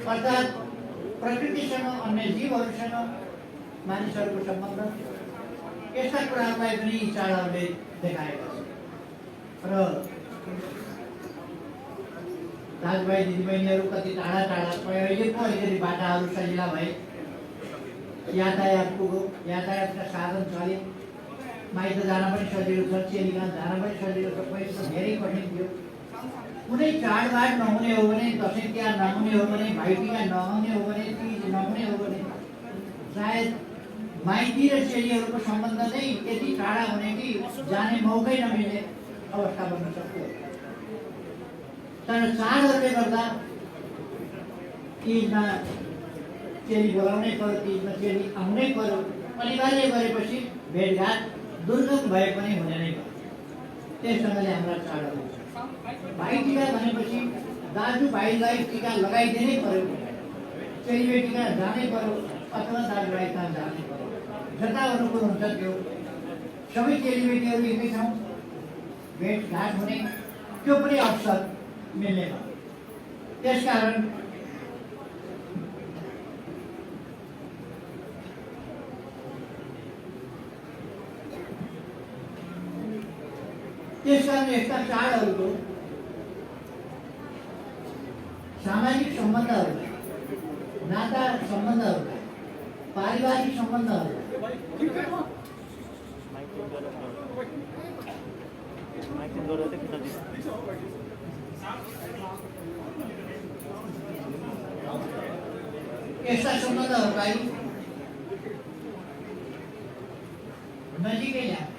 अर्थात् प्रकृतिसँग अन्य जीवहरूसँग मानिसहरूको सम्बन्ध यस्ता कुराहरूलाई पनि यी चाडहरूले देखाएका छन्। र दाजुभाइ दिदीबहिनीहरू कति टाढा टाढा अहिले पो अलिकति बाटाहरू सजिला भए, यातायातका साधन चले, माइत जान पनि सजिलो छ, चेलीगाँ जान पनि सजिलो छ। पहिले त धेरै कठिन थियो। कुनै चाडबाड नहुने हो भने, दसैँ तिहार नहुने हो भने, भाइटिका नहुने हो भने, तीज नहुने हो भने सायद माइती र चेलीहरूको सम्बन्ध नै यति टाढा हुने कि जाने मौकै नमिल्ने अवस्था बन्न सक्थ्यो। तर चाडहरूले गर्दा तीजमा चेली बोलाउनै पर्यो, तीजमा चेली आउनै पर्यो, अनिवार्य गरेपछि भेटघाट दुर्गम भए पनि हुने नै पर्यो। त्यससँगले हाम्रा चाडहरू भाइटिका भनेपछि दाजुभाइलाई टिका लगाइदिनै पर्यो, चेलीबेटीमा जानै पर्यो अथवा दाजुभाइ कहाँ जानै पर्यो। जता अनुकूल हुन्छ त्यो सबै चेलीबेटीहरू एकै ठाउँ भेटघाट हुने त्यो पनि अवसर मिल्ने भयो। त्यसकारण यस्ता चाडहरूको सामाजिक सम्बन्धहरूलाई, नाता सम्बन्धहरूलाई, पारिवारिक सम्बन्धहरूलाई यस्ता सम्बन्धहरूलाई नजिकै ल्याउने,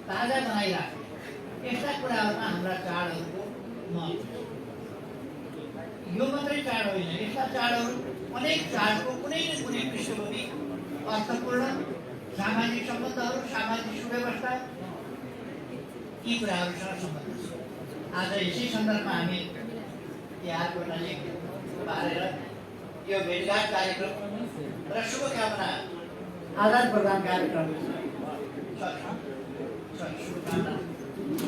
ताजा बनाइराख्ने यस्ता कुराहरूमा हाम्रा चाडहरूको महत्त्व छ। यो मात्रै चाड होइन, यस्ता चाडहरू अनेक चाडको कुनै न कुनै पृष्ठभूमि अर्थपूर्ण सामाजिक सम्बन्धहरू, सामाजिक सुव्यवस्था यी कुराहरूसँग सम्बन्ध छ। आज यसै सन्दर्भमा हामी तिहारको नजिक पारेर यो भेटघाट कार्यक्रम र शुभकामना आदान प्रदान कार्यक्रम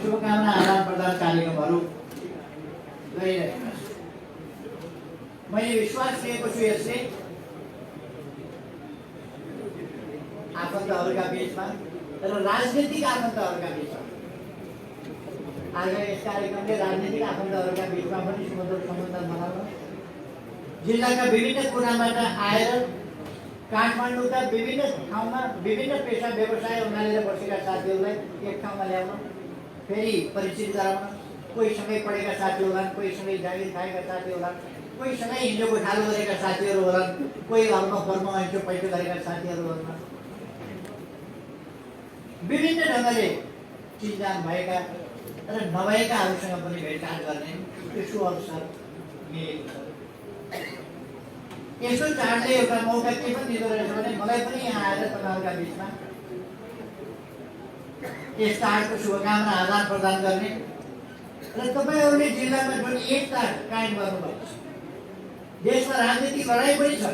शुभकामना आदान प्रदान कार्यक्रमहरू गरिरहेका छौँ। मैले विश्वास लिएको छु यसले आफन्तहरूका बिचमा र राजनीतिक आफन्तहरूका बिचमा, आज यस कार्यक्रमले राजनीतिक आफन्तहरूका बिचमा पनि सुमधुर सम्बन्ध बनाउन, जिल्लाका विभिन्न कुनाबाट आएर काठमाडौँका विभिन्न ठाउँमा विभिन्न पेसा व्यवसाय उमालेर बसेका साथीहरूलाई एक ठाउँमा ल्याउन, फेरि परिचित गराउन, कोहीसँगै पढेका साथी होलान्, कोहीसँगै जागिर खाएका साथी होलान्, कोहीसँगै हिजो गोठालो गरेका साथीहरू होलान्, कोही घरमा कर्म ऐँठो पैठो गरेका साथीहरू होलान्। विभिन्न ढङ्गले चिन्जान भएका र नभएकाहरूसँग पनि भेटघाट गर्ने यसो अवसर मिलेको छ। यसो चाडले एउटा मौका के पनि दिँदो रहेछ भने मलाई पनि यहाँ आएर तपाईँहरूका बिचमा यस चाडको शुभकामना आदान प्रदान गर्ने र तपाईँहरूले जिल्लामा जुन एकता कायम गर्नुभएको छ। देशमा राजनीतिक लडाइँ पनि छ,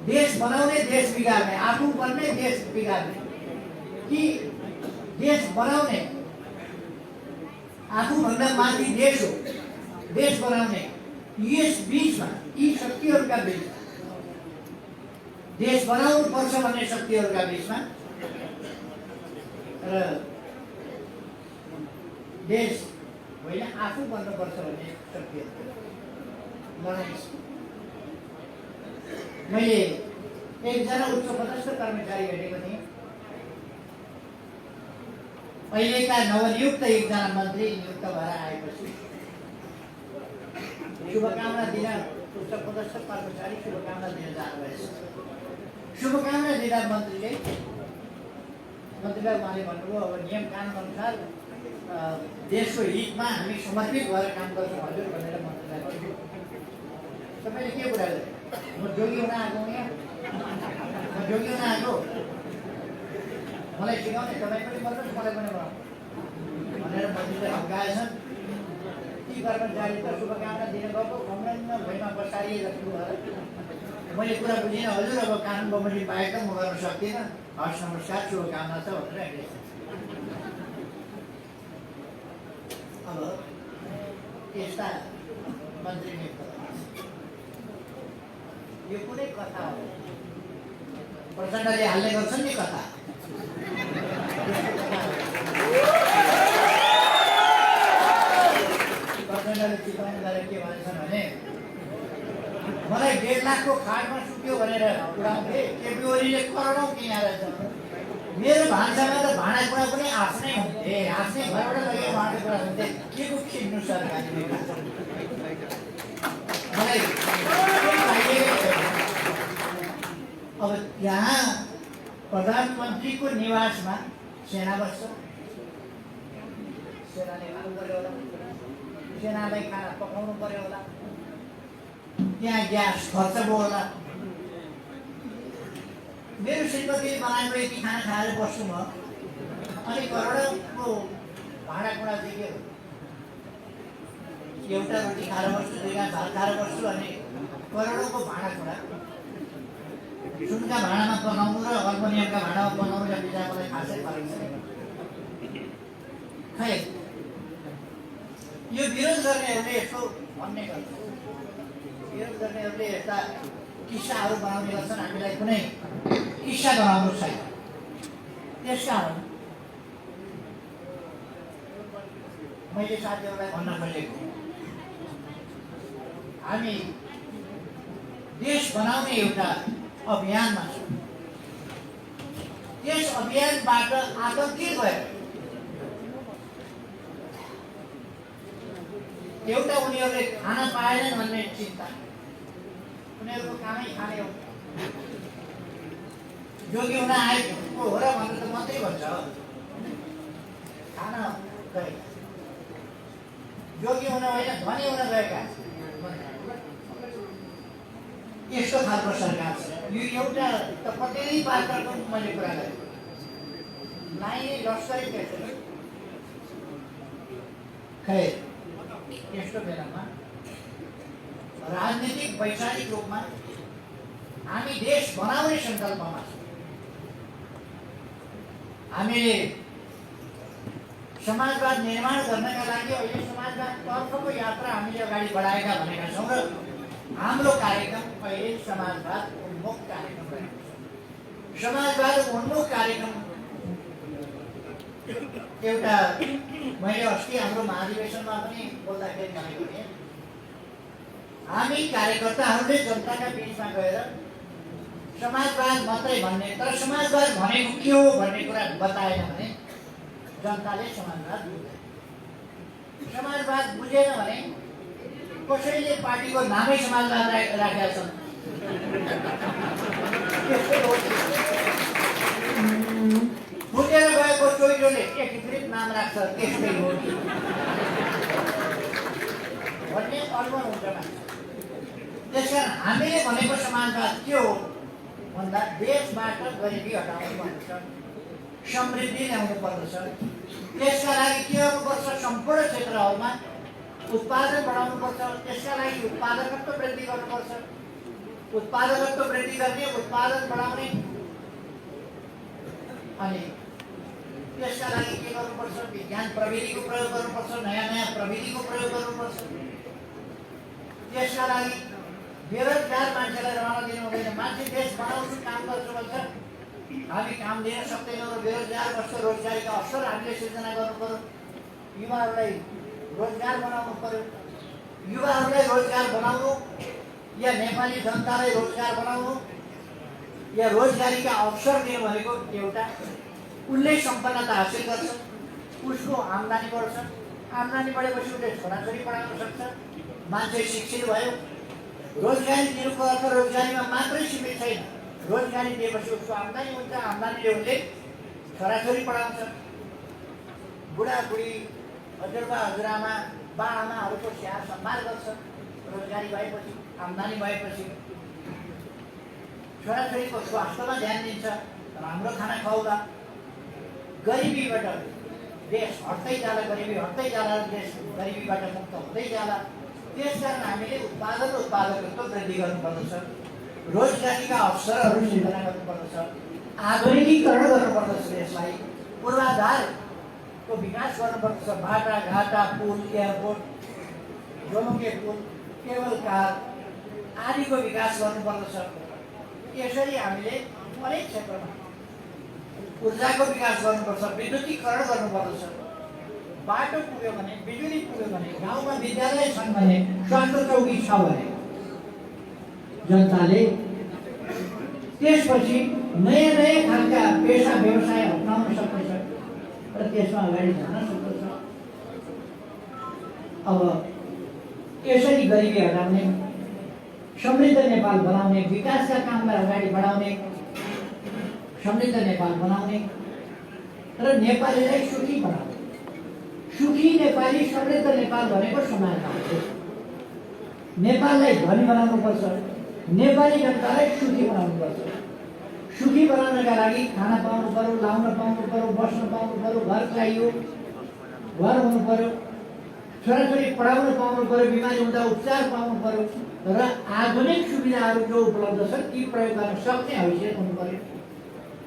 देश बनाउने देश बिगार्ने, आफू बन्ने देश बिगार्ने कि देश बनाउने आफूभन्दा माथि देश हो, देश बनाउने यस बीचमा यी शक्तिहरूका बीचमा, देश बनाउनु पर्छ भन्ने शक्तिहरूका बीचमा र देश होइन आफू बन्नुपर्छ भन्ने शक्तिहरू लडाइँ छ। मैले एकजना उच्च पदस्थ कर्मचारी भेटेको थिएँ। अहिलेका नवनियुक्त एकजना मन्त्री नियुक्त भएर आएपछि शुभकामना दिन उच्च पदस्थ कर्मचारी शुभकामना दिन जानुभएछ। शुभकामना दिँदा मन्त्रीलाई उहाँले भन्नुभयो, अब नियम कानुन अनुसार देशको हितमा हामी समर्पित भएर काम गर्छौँ हजुर भनेर मन्त्रीलाई भन्नुभयो। तपाईँले के कुरा गर्नु? म जोगी हुन आएको यहाँ, म जोगी हुन आएको, मलाई सिकाउने, तपाईँ पनि गर्नुहोस् मलाई पनि बनाउनु भनेर मन्त्रीले हप्काएछन्। ती कर्मचारी त शुभकामना दिन गएको कम्प्लेनमा भुइँमा बसारिए जस्तो भएर मैले कुरा बुझिनँ। हजुर अब कानुन बमोजिम बाहेक त म गर्न सक्दिनँ, हस् नमस्कार शुभकामना छ भनेर हिँडेछ। अब यस्ता मन्त्री नियुक्त यो कुनै कथा हो? प्रचण्डले हाल्ने गर्छन् नि कथा। प्रचण्डले चिताउनु गरेर के भन्छन् भने मलाई 1.5 लाखको खाटमा सुत्यो भनेर उडाउँथे, केपी ओलीले करोडौँ किने रहेछ। मेरो भान्सामा त भाँडाकुँडा पनि आफ्नै हुन्थे, आफ्नै घरबाट लगेर भाँडाकुँडा हुन्थे, के को खिच्नु सरकारले? मलाई अब यहाँ प्रधानमन्त्रीको निवासमा सेना बस्छ, सेनाले खानु पर्यो होला, सेनालाई खाना पकाउनु पर्यो होला, त्यहाँ ग्यास खर्च भयो होला। मेरो श्रीमतीले बनाएको यति खाना खाएर बस्छु म, अनि करोडौँको भाँडाकुँडा चाहिँ के हो? एउटा रोटी खाएर बस्छु, 2 गाँस भात खाएर बस्छु, अनि करोडौँको भाँडाकुँडा सुनका भाँडामा पकाउनु र अल्मुनियमका भाँडामा पकाउनु र बिचरा मलाई खासै फरक छैन। खै यो विरोध गर्नेहरूले यस्तो भन्ने गर्छ, विरोध गर्नेहरूले यस्ता किस्साहरू बनाउने गर्छन्, हामीलाई कुनै किस्सा बनाउनु छैन। त्यसकारण मैले साथीहरूलाई भन्न खोजेको, हामी देश बनाउने एउटा अभियानमा छौँ। त्यस अभियानबाट आतंकित भएर एउटा उनीहरूले खाना पाएनन् भन्ने चिन्ता, उनीहरूको कामै खाने हो, जोगी हुन आएको हो र भनेर त मात्रै भन्छ, खान गएका, जोगी हुन होइन धनी हुन गएका, यस्तो खालको सरकार छ। यो एउटा त पटेली पात्रको मैले कुरा गरेँ, लाइने लस्करै त्यसो। खै यस्तो बेलामा राजनीतिक वैचारिक रूपमा हामी देश बनाउने सङ्कल्पमा छौँ। हामीले समाजवाद निर्माण गर्नका लागि अहिले समाजवादतर्फको यात्रा हामीले अगाडि बढाएका भनेका छौँ र हाम्रो कार्यक्रम अहिले समाजवाद उन्मुख कार्यक्रम रहेको छ। समाजवाद उन्मुख कार्यक्रम एउटा मैले अस्ति हाम्रो महाधिवेशनमा पनि बोल्दाखेरि भनेको थिएँ, हामी कार्यकर्ताहरूले जनताका बिचमा गएर समाजवाद मात्रै भन्ने, तर समाजवाद भनेको के हो भन्ने कुरा बताएन भने जनताले समाजवाद बुझ्दैन। समाजवाद बुझेन भने कसैले पार्टीको नामै समाजवाद राखेका छन्। फुटेर गएको चोइरोले एकीकृत नाम राख्छ, त्यस्तै हो भन्ने अनुभव हुन्छ मान्छे। त्यसकारण हामीले भनेको समाजवाद के हो भन्दा देशबाट गरिबी हटाउनु पर्दछ, समृद्धि ल्याउनु पर्दछ। त्यसका लागि के गर्नुपर्छ? सम्पूर्ण क्षेत्रहरूमा उत्पादन बढाउनु पर्छ। त्यसका लागि उत्पादकत्व वृद्धि गर्नुपर्छ। उत्पादकत्व वृद्धि गर्ने, उत्पादन बढाउने, अनि त्यसका लागि के गर्नुपर्छ? विज्ञान प्रविधिको प्रयोग गर्नुपर्छ, नयाँ नयाँ प्रविधिको प्रयोग गर्नुपर्छ। त्यसका लागि बेरोजगार मान्छेलाई रहन दिनु हुँदैन। मान्छे देश बनाउँछु काम गर्छु भन्छ, हामी काम दिन सक्दैनौँ र बेरोजगार बस्छ। रोजगारीका अवसर हामीले सिर्जना गर्नु पर्यो, युवाहरूलाई रोजगार बनाउनु पर्यो। युवाहरूलाई रोजगार बनाउनु या नेपाली जनतालाई रोजगार बनाउनु या रोजगारीका अवसर दिनु भनेको एउटा, उसले सम्पन्नता हासिल गर्छ, उसको आम्दानी बढ्छ। आम्दानी बढेपछि उसले छोराछोरी पढाउन सक्छ। मान्छे शिक्षित भयो। रोजगारी दिनुको अर्थ रोजगारीमा मात्रै सीमित छैन। रोजगारी दिएपछि उसको आम्दानी हुन्छ, आम्दानीले उसले छोराछोरी पढाउँछ। बुढाबुढी, हजुरबा हजुरआमा, बाआमाहरूको स्याहार सम्भाल गर्छ। रोजगारी भएपछि, आम्दानी भएपछि छोराछोरीको स्वास्थ्यमा ध्यान दिन्छ, राम्रो खाना खुवाउँदा। गरिबीबाट देश हट्दै जाला, गरिबी हट्दै जाला, देश गरिबीबाट मुक्त हुँदै जाला। त्यसकारण हामीले उत्पादन र उत्पादकत्व वृद्धि गर्नुपर्दछ। रोजगारीका अवसरहरू सृजना गर्नुपर्दछ। आधुनिकीकरण गर्नुपर्दछ। देशलाई पूर्वाधारको विकास गर्नुपर्दछ। बाटाघाटा, पुल, एयरपोर्ट, जोलुङ्गे पुल, केबल कार आदिको विकास गर्नुपर्दछ। यसरी हामीले हरेक क्षेत्रमा ऊर्जाको विकास गर्नुपर्छ, विद्युतीकरण गर्नुपर्दछ। बाटो पुग्यो भने, बिजुली पुग्यो भने, गाउँमा विद्यालय छन् भने, स्वास्थ्य चौकी छ भने जनताले त्यसपछि नयाँ नयाँ खालका पेसा व्यवसाय अप्नाउन सक्नेछ र त्यसमा अगाडि जान सक्दछ। अब यसरी गरिबी हटाउने, समृद्ध नेपाल बनाउने, विकासका कामलाई अगाडि बढाउने, समृद्ध नेपाल बनाउने र नेपालीलाई सुखी बनाउने। सुखी नेपाली, समृद्ध नेपाल भनेको समाजमा हो। नेपाललाई धनी बनाउनुपर्छ, नेपाली जनतालाई सुखी बनाउनुपर्छ। सुखी बनाउनका लागि खाना पाउनु पर्यो, लाउन पाउनु पर्यो, बस्न पाउनु पर्यो, घर चाहियो, घर हुनु पर्यो, छोराछोरी पढाउन पाउनु पर्यो, बिमारी हुँदा उपचार पाउनु पर्यो र आधुनिक सुविधाहरू जो उपलब्ध छन् ती प्रयोग गर्न सक्ने हैसियत हुनु पर्यो।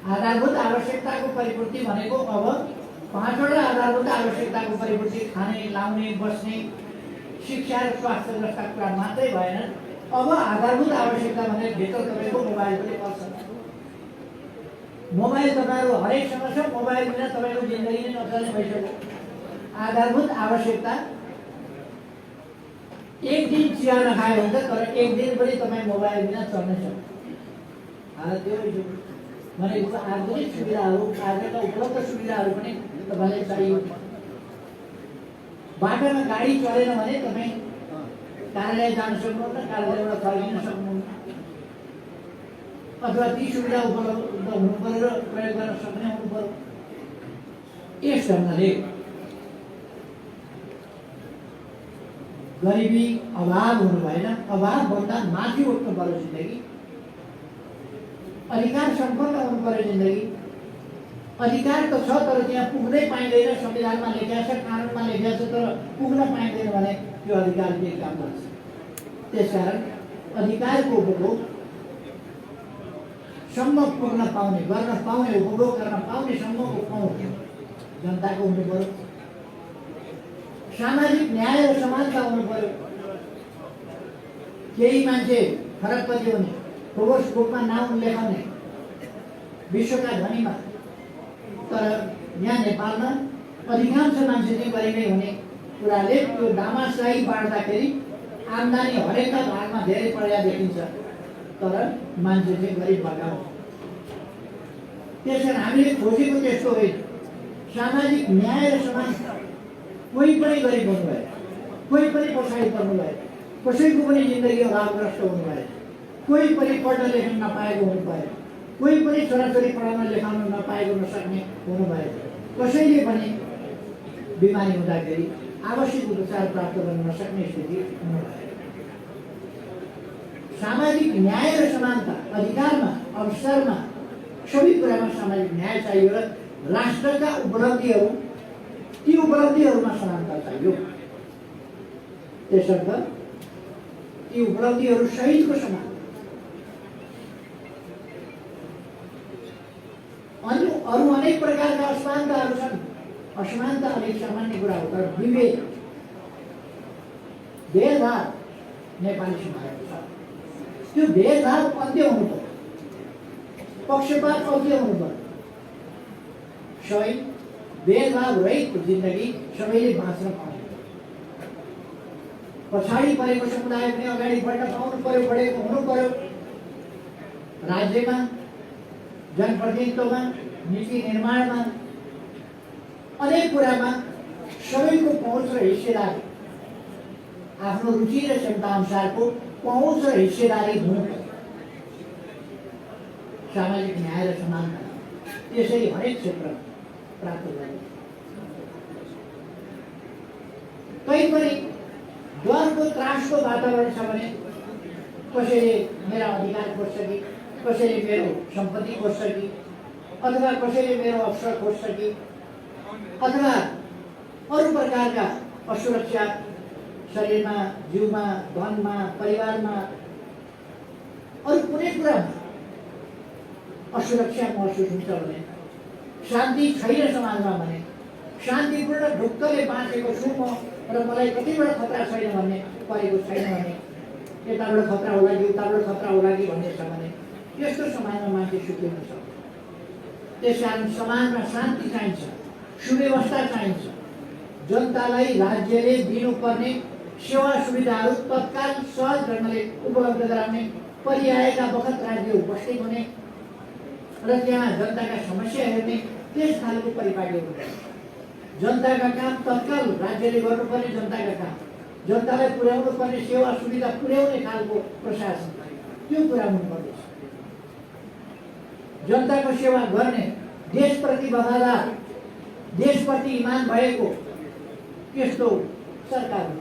आधारभूत आवश्यकताको परिपूर्ति भनेको अब 5वटा आधारभूत आवश्यकताको परिपूर्ति, खाने, लाउने, बस्ने, शिक्षा र स्वास्थ्य जस्ता कुरा मात्रै भएन। अब आधारभूत आवश्यकता भने भित्र तपाईँको मोबाइल पनि पर्छ। मोबाइल तपाईँहरू हरेकसँग छ, मोबाइल बिना तपाईँको जिन्दगी नै नचल्ने भइसक्यो। आधारभूत आवश्यकता, एक दिन चिया नखायो हुन्छ तर एक दिन पनि तपाईँ मोबाइल बिना चल्नै सक्छ। हालत त्यो भनेको आधुनिक सुविधाहरू, आजका उपलब्ध सुविधाहरू पनि तपाईँलाई चाहियो। बाटोमा गाडी चलेन भने तपाईँ कार्यालय जान सक्नुहुन्न, कार्यालयबाट फर्किन सक्नुहुन्न, अथवा ती सुविधा उपलब्ध हुनु पर्यो र प्रयोग गर्न सक्ने हुनु पर्यो। यस ढङ्गले गरिबी, अभाव हुनु भएन, अभावभन्दा माथि उठ्नु पर्यो जिन्दगी। अधिकार सम्पन्न हुनु पर्यो जिन्दगी। अधिकार त छ तर त्यहाँ पुग्नै पाइँदैन। संविधानमा लेखिया छ, कानुनमा लेखिया छ तर पुग्न पाइँदैन भने त्यो अधिकारले काम गर्छ। त्यसकारण अधिकारको उपभोग सम्म पुग्न पाउने, गर्न पाउने, उपभोग गर्न पाउने सम्मको पहुँच जनताको हुनु पर्यो। सामाजिक न्याय र समानता हुनु पर्यो। केही मान्छे खरबपति हुने, फोर्स बुकमा नाम लेखाउने, विश्वका धनीमा, तर यहाँ नेपालमा अधिकांश मान्छे चाहिँ गरिबै हुने कुराले त्यो दामासलाई बाँड्दाखेरि आम्दानी हरेकका भागमा धेरै परेका देखिन्छ तर मान्छे चाहिँ गरिब भएका। त्यसकारण हामीले खोजेको त्यस्तो होइन। सामाजिक न्याय र समानता, कोही पनि गरिब हुनु भएन, कोही पनि पछाडि पर्नु भएन, कसैको पनि जिन्दगी अभावग्रस्त हुनु भएन, कोही पनि पढ्न लेख्न नपाएको हुनु भएन, कोही पनि छोराछोरी पढाउन लेखाउन नपाएको नसक्ने हुनु भएन, कसैले पनि बिमारी हुँदाखेरि आवश्यक उपचार प्राप्त गर्न नसक्ने स्थिति हुनु भएन। सामाजिक न्याय र समानता, अधिकारमा, अवसरमा, सबै कुरामा सामाजिक न्याय चाहियो र राष्ट्रका उपलब्धिहरू, ती उपलब्धिहरूमा समानता चाहियो। त्यसर्थ ती उपलब्धिहरू सहितको समानता। अरू अनेक प्रकारका असमानताहरू छन्। असमानता अलिक सामान्य कुरा हो तर विभेद, भेदभाव नेपाली समाजमा छ। त्यो भेदभाव अन्त्य हुनु पर्यो, पक्षपात अन्त्य हुनु पर्यो। सबै भेदभाव रहित जिन्दगी सबैले बाँच्न पाउने, पछाडि परेको समुदाय पनि अगाडि बढ्न पाउनु पर्यो, बढेको हुनु पर्यो। राज्यमा, जनप्रतिनिधित्वमा, नीति निर्माणमा, अनेक कुरामा सबैको पहुँच र हिस्सेदारी, आफ्नो रुचि र क्षमता अनुसारको पहुँच र हिस्सेदारी हुनु पर्यो। सामाजिक न्याय र समानता त्यसरी हरेक क्षेत्रमा प्राप्त गर्ने। कहीँ पनि डरको, त्रासको वातावरण छ भने कसैले मेरा अधिकार खोज्छ कि, कसैले मेरो सम्पत्ति खोज्छ कि, अथवा कसैले मेरो अवसर खोज्छ कि, अथवा अरू प्रकारका असुरक्षा शरीरमा, जिउमा, धनमा, परिवारमा, अरू कुनै कुरामा असुरक्षा महसुस हुन्छ भने, शान्ति छैन समाजमा भने, शान्तिपूर्ण ढुक्कले बाँचेको छु म र मलाई कतिवटा खतरा छैन भन्ने परेको छैन भने यताबाट खतरा होला कि उताबाट खतरा होला कि भन्ने छ भने यस्तो समाजमा मान्छे सुखिन सक्छ। त्यसकारण समाजमा शान्ति चाहिन्छ, सुव्यवस्था चाहिन्छ। जनतालाई राज्यले दिनुपर्ने सेवा सुविधाहरू तत्काल सहज ढङ्गले उपलब्ध गराउने, परिआएका बखत राज्य उपस्थित हुने र त्यहाँ जनताका समस्या हेर्ने, त्यस खालको परिपाटी हुनुपर्छ। जनताका काम तत्काल राज्यले गर्नुपर्ने जनताका काम, जनतालाई पुर्याउनु पर्ने सेवा सुविधा पुर्याउने खालको प्रशासन, त्यो कुरा हुनुपर्छ। जनताको सेवा गर्ने, देशप्रति वफादार, देशप्रति इमान भएको त्यस्तो सरकार हो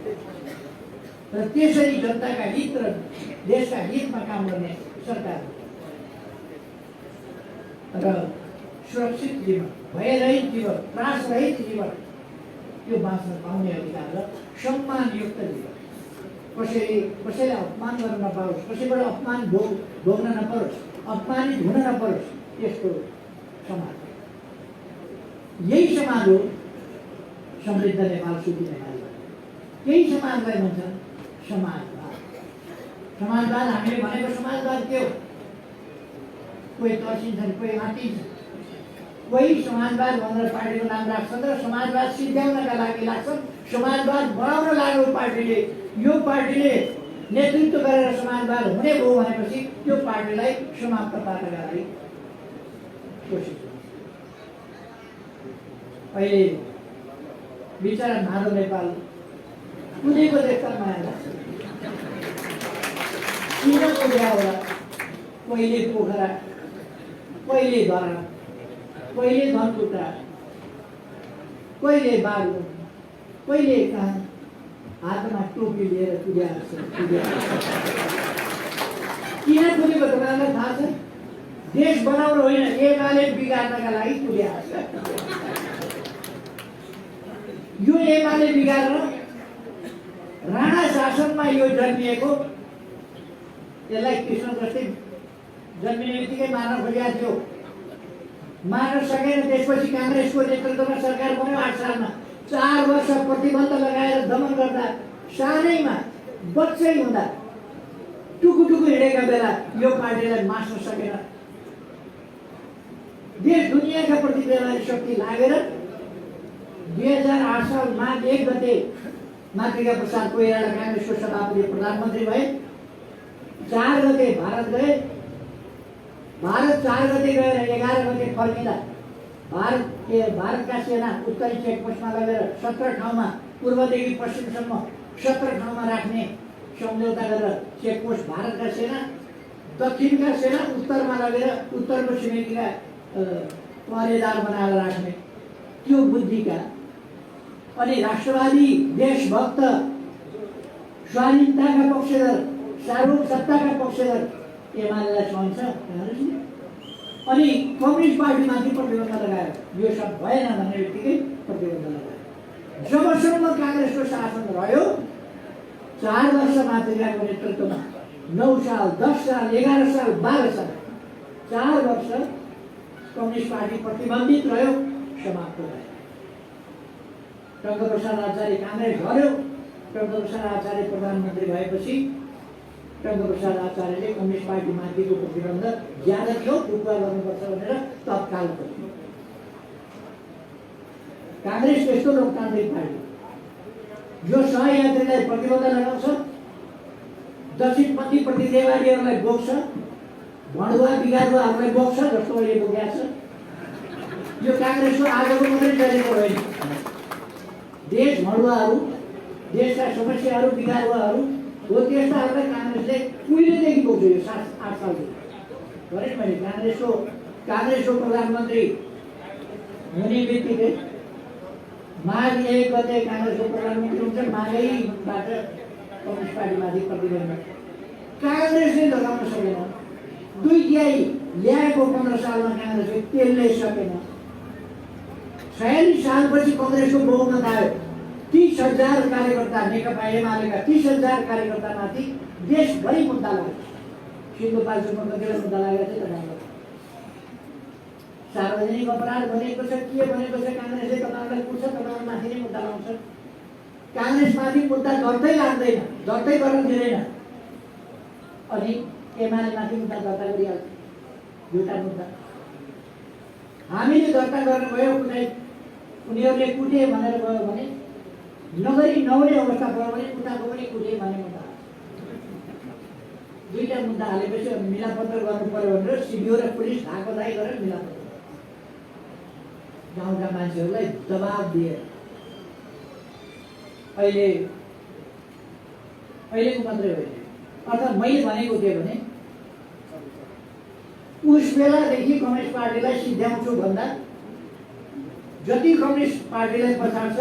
र त्यसरी जनताका हित र देशका हितमा काम गर्ने सरकार हो। र सुरक्षित जीवन, भयरहित जीवन, त्रासरहित जीवन यो बाँच्न पाउने अधिकार र सम्मानयुक्त जीवन, कसैले अपमान गर्न नपाओस्, कसैबाट अपमान भोग्न नपरोस्, अपमानित हुन नपरोस्, यस्तो समाज। यही समाज हो समृद्ध नेपाल, सुखी नेपाल। यही समाजलाई भन्छ समाजवाद। समाजवाद हामीले भनेको समाजवाद के हो? कोही तर्सिन्छन्, कोही आँटिन्छन्, कोही समाजवाद भनेर पार्टीको नाम राख्छन् र समाजवाद सिद्ध्याउनका लागि लाग्छन्। समाजवाद बनाउन लाग्यो पार्टीले। यो पार्टीले नेतृत्व गरेर समाजवाद हुने भयो भनेपछि त्यो पार्टीलाई समाप्त पार्नका लागि कोसिस गर्छ। अहिले बिचरा माधव नेपाल कुदैको देख्दा माया लाग्छ। किन कुद्या होला? कहिले पोखरा, कहिले धरा, कहिले धनकुटा, कहिले बागलुङ, कहिले कहाँ हातमा टोपी लिएर कुद्या छ। किन कुदेको तपाईँलाई थाहा छ? देश बनाउनु होइन, एमाले बिगार्नका लागि कुद्या छ। यो एमाले बिगारेर राणा शासनमा यो जन्मिएको, यसलाई कृष्ण जस्तै जन्मिने बित्तिकै मार्न खोजेको थियो, मार्न सकेन। त्यसपछि काङ्ग्रेसको नेतृत्वमा सरकार बन्यो 8 सालमा। 4 वर्ष प्रतिबन्ध लगाएर दमन गर्दा, सानैमा बच्चै हुँदा टुकुटुकु हिँडेका बेला यो पार्टीलाई मास्न सकेन। देश दुनियाँका प्रतिक्रियावादी शक्ति लागेर 2008 साल माघ 1 गते मातृका प्रसाद कोइराला काङ्ग्रेसको सभापति प्रधानमन्त्री भए। 4 गते भारत गए। भारत 4 गते गएर 11 गते फर्किँदा भारतका सेना उत्तरी चेकपोस्टमा लगेर 17 ठाउँमा, पूर्वदेखि पश्चिमसम्म 17 ठाउँमा राख्ने सम्झौता गरेर चेकपोस्ट भारतका सेना, दक्षिणका सेना उत्तरमा लगेर उत्तरको छिमेकीका पहरेदार बनाएर राख्ने, त्यो बुद्धिका अनि राष्ट्रवादी, देशभक्त, स्वाधीनताका पक्षधर, सार्वभौम सत्ताका पक्षधर एमालेलाई सहन्छ काङ्ग्रेसले। अनि कम्युनिस्ट पार्टीमाथि प्रतिबन्ध लगायो। यो सब भएन भन्ने बित्तिकै प्रतिबन्ध लगायो। जबसम्म काङ्ग्रेसको शासन रह्यो, 4 वर्ष मातृकाको नेतृत्वमा, 9 साल, 10 साल, 11 साल, 12 साल, 4 वर्ष कम्युनिस्ट पार्टी प्रतिबन्धित रह्यो, समाप्त भयो। टङ्कप्रसाद आचार्य काङ्ग्रेस झर्यो। टङ्कप्रसाद आचार्य प्रधानमन्त्री भएपछि टङ्कप्रसाद आचार्यले कम्युनिस्ट पार्टीमाथिको प्रतिबन्ध ज्यादा थियो, टुक्का गर्नुपर्छ भनेर तत्काल गर्यो। काङ्ग्रेस यस्तो लोकतान्त्रिक पार्टी जो सहयात्रीलाई प्रतिबन्ध लगाउँछ, दक्षिणपन्थी प्रतिक्रियावादीहरूलाई बोक्छ, भणुवा बिगारुवाहरूलाई बोक्छ, जस्तो अहिले बोकेको छ। यो काङ्ग्रेसको आजको मात्रै चलेको होइन। देश भणुवाहरू, देशका समस्याहरू, बिगारुवाहरू हो, त्यस्ताहरूलाई काङ्ग्रेसले उहिलेदेखि बोक्यो। यो 7-8 सालदेखि गरेँ मैले। काङ्ग्रेसको प्रधानमन्त्री हुने बित्तिकै माघ 1 गते काङ्ग्रेसको प्रधानमन्त्री हुन्छ। माघैबाट कम्युनिस्ट पार्टीमाथि प्रतिबन्ध काङ्ग्रेसले लगाउन सकेन। 2/3 ल्याएको 15 सालमा काङ्ग्रेसले त्यसले सकेन। 46 सालपछि कङ्ग्रेसको बहुमत आयो। 30,000 कार्यकर्ता, नेकपा एमालेका 30,000 कार्यकर्तामाथि देशभरि मुद्दा लाग्यो। सिन्धुपाल्चोकमा कतिवटा मुद्दा लागेको थियो तपाईँलाई? सार्वजनिक अपराध भनेको छ, के भनेको छ? काङ्ग्रेसले तपाईँहरूलाई पुग्छ, तपाईँहरूमाथि नै मुद्दा लाउँछ। काङ्ग्रेसमाथि मुद्दा दर्तै लाग्दैन, दर्तै गर्न दिँदैन। अनि एमाले माथि मुद्दा दर्ता गरिहाल्छ। दुईटा मुद्दा हामीले दर्ता गर्नुभयो, कुनै उनीहरूले कुटे भनेर गयो भने नगरी नहुने अवस्था भयो भने उताको पनि कुटे भन्ने मुद्दा। दुईटा मुद्दा हालेपछि मिलापत्र गर्नु पर्यो भनेर सिडिओ र पुलिस धाको धाइ गरेर मिलापत्र गाउँका मान्छेहरूलाई दबाब दिए। अहिलेको मात्रै होइन, अर्थात् मैले भनेको के भने उस बेलादेखि कम्युनिस्ट पार्टीलाई सिद्ध्याउँछु भन्दा जति कम्युनिस्ट पार्टीलाई पछाड्छ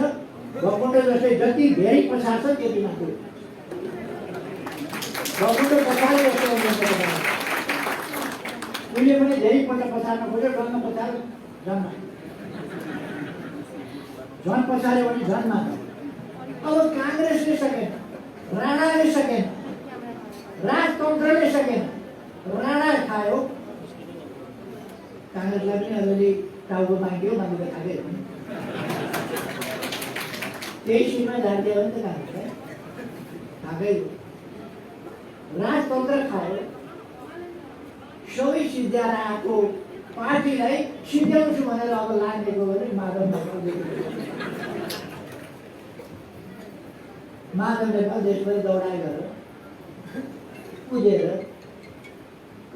भकुण्डो जस्तै जति धेरै पछाड्छ त्यति मात्रै भकुण्डो पछाडे जस्तो उहिले पनि धेरै पल्ट पछाड्न खोज्यो, झन् पछाड्यो झन् पछाड्यो भने झन् मात्र। अब काङ्ग्रेसले सकेन, राणाले सकेन, राजतन्त्रले सकेन, राणा खायो, काङ्ग्रेसलाई पनि अलिअलि टाउको माग्यो, माग्यो खाँदै त्यही सिटमा झारिदियो भने त काङ्ग्रेसलाई खाँदै राजतन्त्र खायो। सबै सिद्ध्याएर आएको पार्टीलाई सिद्ध्याउँछु भनेर अब लाग्नेको भने माधव नेपाल देशभरि दौडाइ गरेर कुदेर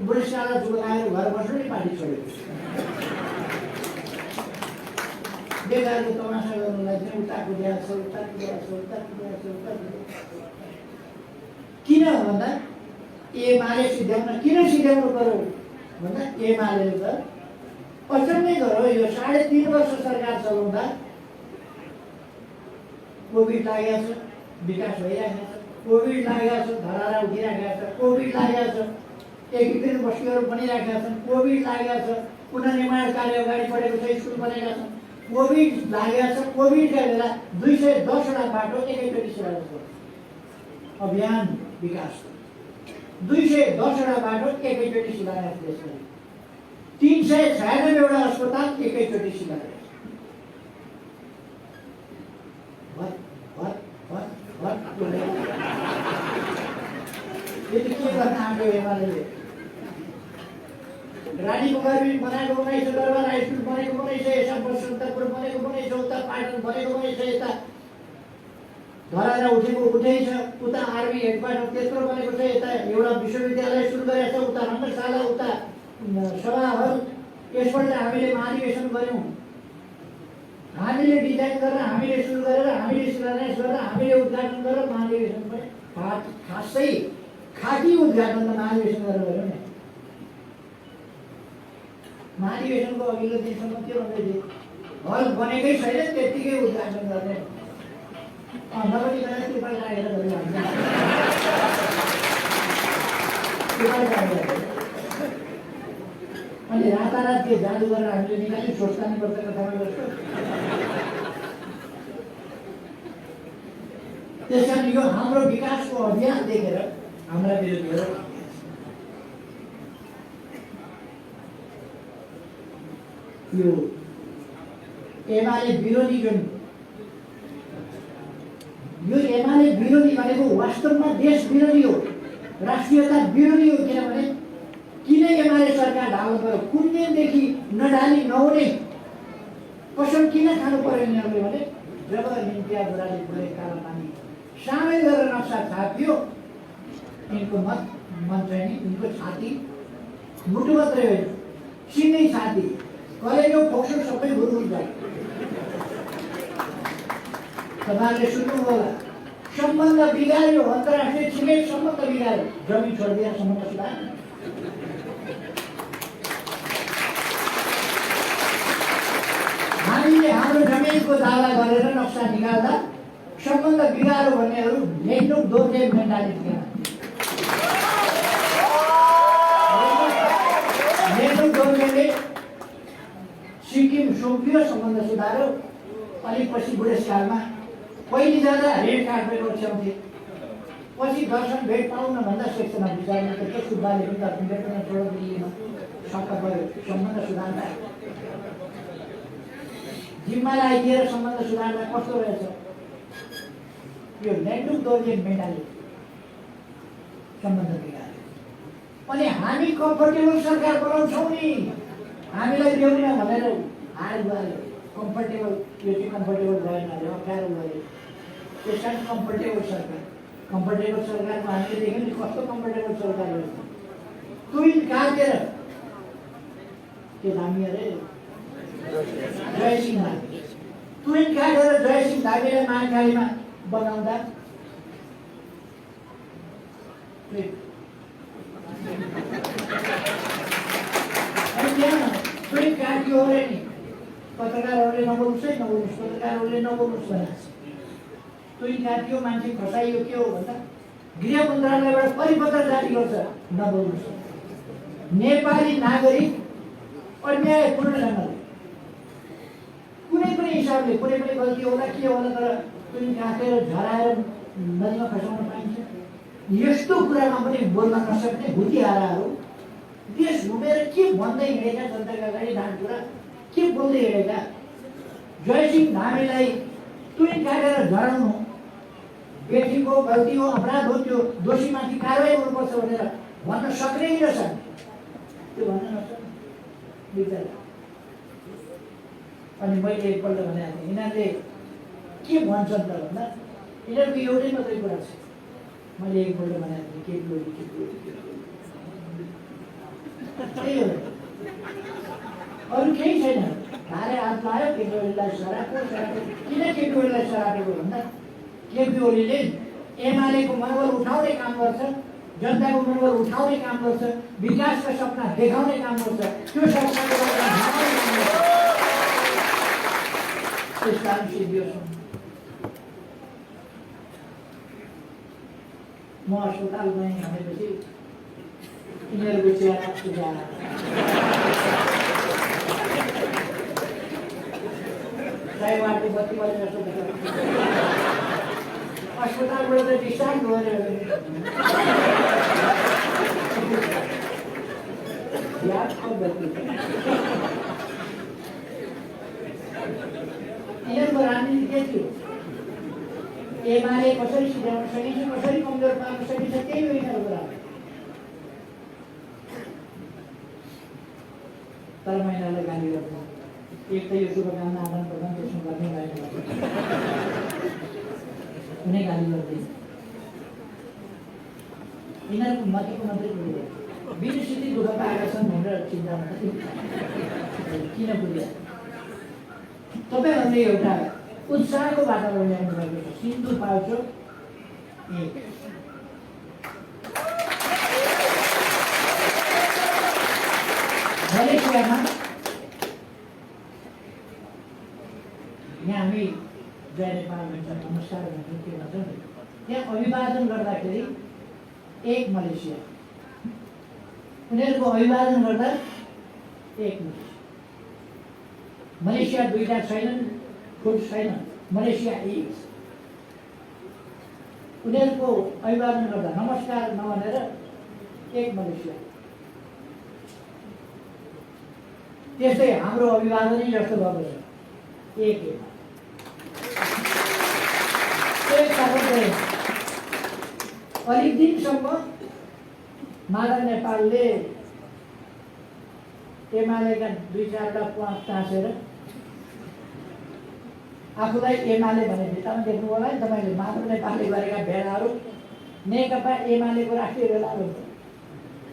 बुढेसकाललाई चुलाएर घर बस्नु नि पार्टी छोडेको बेकारको तमासा गर्नुलाई चाहिँ उता कुदिएको छ, उता कुदिएको छ, उता कुदिएको छ, उता किन भन्दा एमाले सिद्ध्याउन किन सिद्ध्याउनु पर्यो भन्दा एमाले त अचम्मै गरो यो 3.5 वर्ष सरकार चलाउँदा कोभिड लागेको छ, विकास भइरहेको छ, कोभिड लागेको छ, धरारा उठिरहेको छ, कोभिड लागेको छ, एकीकृत बस्तीहरू बनिरहेका छन्, कोभिड लागेको छ, पुनर्निर्माण कार्य अगाडि बढेको छ, स्कुल बनेका छन्, कोभिड लागेको छ। कोभिडका बेला 210वटा बाटो एकैचोटि सुधार्नु पर्यो। अभियान विकास 210वटा बाटो एकैचोटि सुधारेको छ देशमा। 396वटा अस्पताल एकैचोटि सुधारेको छ। यो त के गर्न आँट्यो एमाले? रानी पोखरी बनाएको बनाइछ, दरबार हाई स्कुल बनेको बनाइछ, यता बसन्तपुर बनेको बनाइछ, उता पाटन बनेको बनाइछ, यता धरारा उठेको उठै छ, उता आर्मी हेडक्वार्टर त्यत्रो बनेको छ, यता एउटा विश्वविद्यालय सुरु गरेको छ, उता रङ्गशाला, उता सभा हल। यसपल्ट हामीले महाधिवेशन गऱ्यौँ, हामीले डिजाइन गरेर, हामीले सुरु गरेर, हामीले शिलान्यास गरेर, हामीले उद्घाटन गरेर महाधिवेशन पनि खासै खाटी उद्घाटन त महाधिवेशन गरेर गऱ्यौँ नि। महाधिवेशनको अघिल्लो दिनसम्म के भन्दै थियो, हल बनेकै छैन त्यत्तिकै उद्घाटन गर्ने नगरिकन त्रिपाल लागेर गरिहाल्छ। अनि रातारात के जादु गरेर हामीले निकाल्यो, सोच्नु पर्छ कथामा जस्तो। त्यस कारण यो हाम्रो विकासको अभियान देखेर हाम्रा विरोधीहरू यो एमाले विरोधी जुन यो एमाले विरोधी भनेको वास्तवमा देश विरोधी हो, राष्ट्रियता विरोधी हो। किनभने किन एमाले सरकार ढाल्नु पर्यो? कुन दिनदेखि नढाली नहुने कसम किन खानु पर्यो यिनीहरूले भने जब निम्तिया बुढाले बुढे कालापानी सामेल गरेर नक्सा छापियो, यिनको मन चाहिँ नि यिनको छाती मुटु मात्रै होइन, सिनै छाती कलेजो फोक्सो सबै भुरभुर जायो। तपाईँहरूले सुन्नु होला, सम्बन्ध बिगार्यो, अन्तर्राष्ट्रिय छिमेक सम्बन्ध बिगार्यो, जमिन छोडिदिएर सम्बन्ध सुधार। हामीले हाम्रो जमिनको दावा गरेर नक्सा निकाल्दा सम्बन्ध बिगार्यो भन्नेहरू नेटवर्क दोर्जे मेन्टालिटी नेटवर्क दोर्जेले सिक्किम सुम्पियो, सम्बन्ध सुधार्यो। अनि पछि बुढेसकालमा पहिले जाँदा रेड कार्पेट ओछ्याउँथे, पछि दर्शन भेट पाउन भन्दा सेक्सनमा विचारमा त के सुब्बाले पनि दर्शन भेट गर्न छोडिदिएन, सक्क पऱ्यो सम्बन्ध सुधार्दा। जिम्मालाई दिएर सम्बन्ध सुधार्दा कस्तो रहेछ? यो नेटवर्क दोर्जे मेन्टालिटी सम्बन्ध बिगार्यो। अनि हामी कम्फर्टेबल सरकार बनाउँछौँ नि, हामीलाई ल्याउन भनेर हार गरे। कम्फर्टेबल, यो चाहिँ कम्फर्टेबल भएन अरे, अप्ठ्यारो गरे। त्यस कारण कम्फर्टेबल सरकार, कम्फर्टेबल सरकारमा हामीले देख्यौँ नि कस्तो कम्फर्टेबल सरकार हो। ट्विन काटेर के दामी अरे जयसिंह धामी, ट्विन काटेर जयसिंह धामीलाई महाकालीमा बनाउँदा ट्विन काट्यो अरे नि, पत्रकारहरूले नबोल्नुहोस् है, नबोल्नुहोस्, पत्रकारहरूले नबोल्नुहोस् भने ट्विन काट्यो, मान्छे खसाइयो। के हो भन्दा गृह मन्त्रालयबाट परिपत्र जारी गर्छ, नबोल्नुहोस्। नेपाली नागरिक अन्यायपूर्ण ढङ्गले कुनै पनि हिसाबले कुनै पनि गल्ती होला के होला, तर ट्विन काटेर झराएर नदीमा खसाउन पाइन्छ। यस्तो कुरामा पनि बोल्न नसक्ने भुतिहाराहरू देश घुमेर के भन्दै हिँडेका, जनताका अगाडि डाँट कुरा के बोल्दै हिँडेका। जयसिंह धामीलाई ट्विन काटेर झराउनु व्यक्तिको गल्ती हो, अपराध हो, त्यो दोषीमाथि कारवाही गर्नुपर्छ भनेर भन्न सक्ने रहेछन्, त्यो भन्न नसक्ने बिचरा। अनि मैले एकपल्ट भनेको थिएँ, यिनीहरूले के भन्छन् त भन्दा यिनीहरूको एउटै मात्रै कुरा छ। मैले एकपल्ट भनेको थिएँ त्यही हो, अरू केही छैन। धारे हात लायो केपी ओलीलाई सराप्यो। किन केपी ओलीलाई सरापेको भन्दा केपी ओलीले एमालेको मनोबल उठाउने काम गर्छ, जनताको मनोबल उठाउने काम गर्छ, विकासका सपना देखाउने काम गर्छ, त्यो सपनाको त्यस कारण सिद्धियो। म अस्पताल गएँ भनेपछि यिनीहरूको चेहरा सुझाएर ड्राइभरको बत्ती बल्ने जस्तो देख्छ। अस्पतालबाट त डिस्चार्ज गरेर यिनीहरूको राजनीति के थियो? एमाले कसरी सिध्याउन सकिन्छ, कसरी कमजोर पार्न सकिन्छ, त्यही हो यिनीहरूको राजनीति। तर म यिनीहरूलाई गाली गर्छु। एक त यो शुभकामना आदान प्रदान त्यसमा गर्ने गाली गर्छु, कुनै गाली गर्दैन। यिनीहरूको मतिको मात्रै पुग्यो। विदेशी दुःख पाएका छन् भनेर चिन्ता किन पुग्यो? तपाईँहरूले एउटा उत्साहको वातावरण ल्याउनु भएको छ। सिन्धु पाल्चोक एक, मलेसियामा यहाँ हामी जय नेपाल भन्छ, नमस्कार भन्छ, के भन्छ, त्यहाँ अभिवादन गर्दाखेरि एक मलेसिया, उनीहरूको अभिवादन गर्दा एक मलेसिया। मलेसिया दुईटा छैनन्, फुट छैन, मलेसिया एक। उनीहरूको अभिवादन गर्दा नमस्कार नभनेर एक मलेसिया। त्यस्तै हाम्रो अभिवादनै जस्तो भएको छ, एक एक। अलिक दिनसम्म माधव नेपालले एमालेका दुई चारवटा प्वाख टाँसेर आफूलाई एमाले भने भित्तामा देख्नु होला नि तपाईँले। माधव नेपालले गरेका भेलाहरू नेकपा एमालेको राष्ट्रिय भेलाहरू हुन्छ,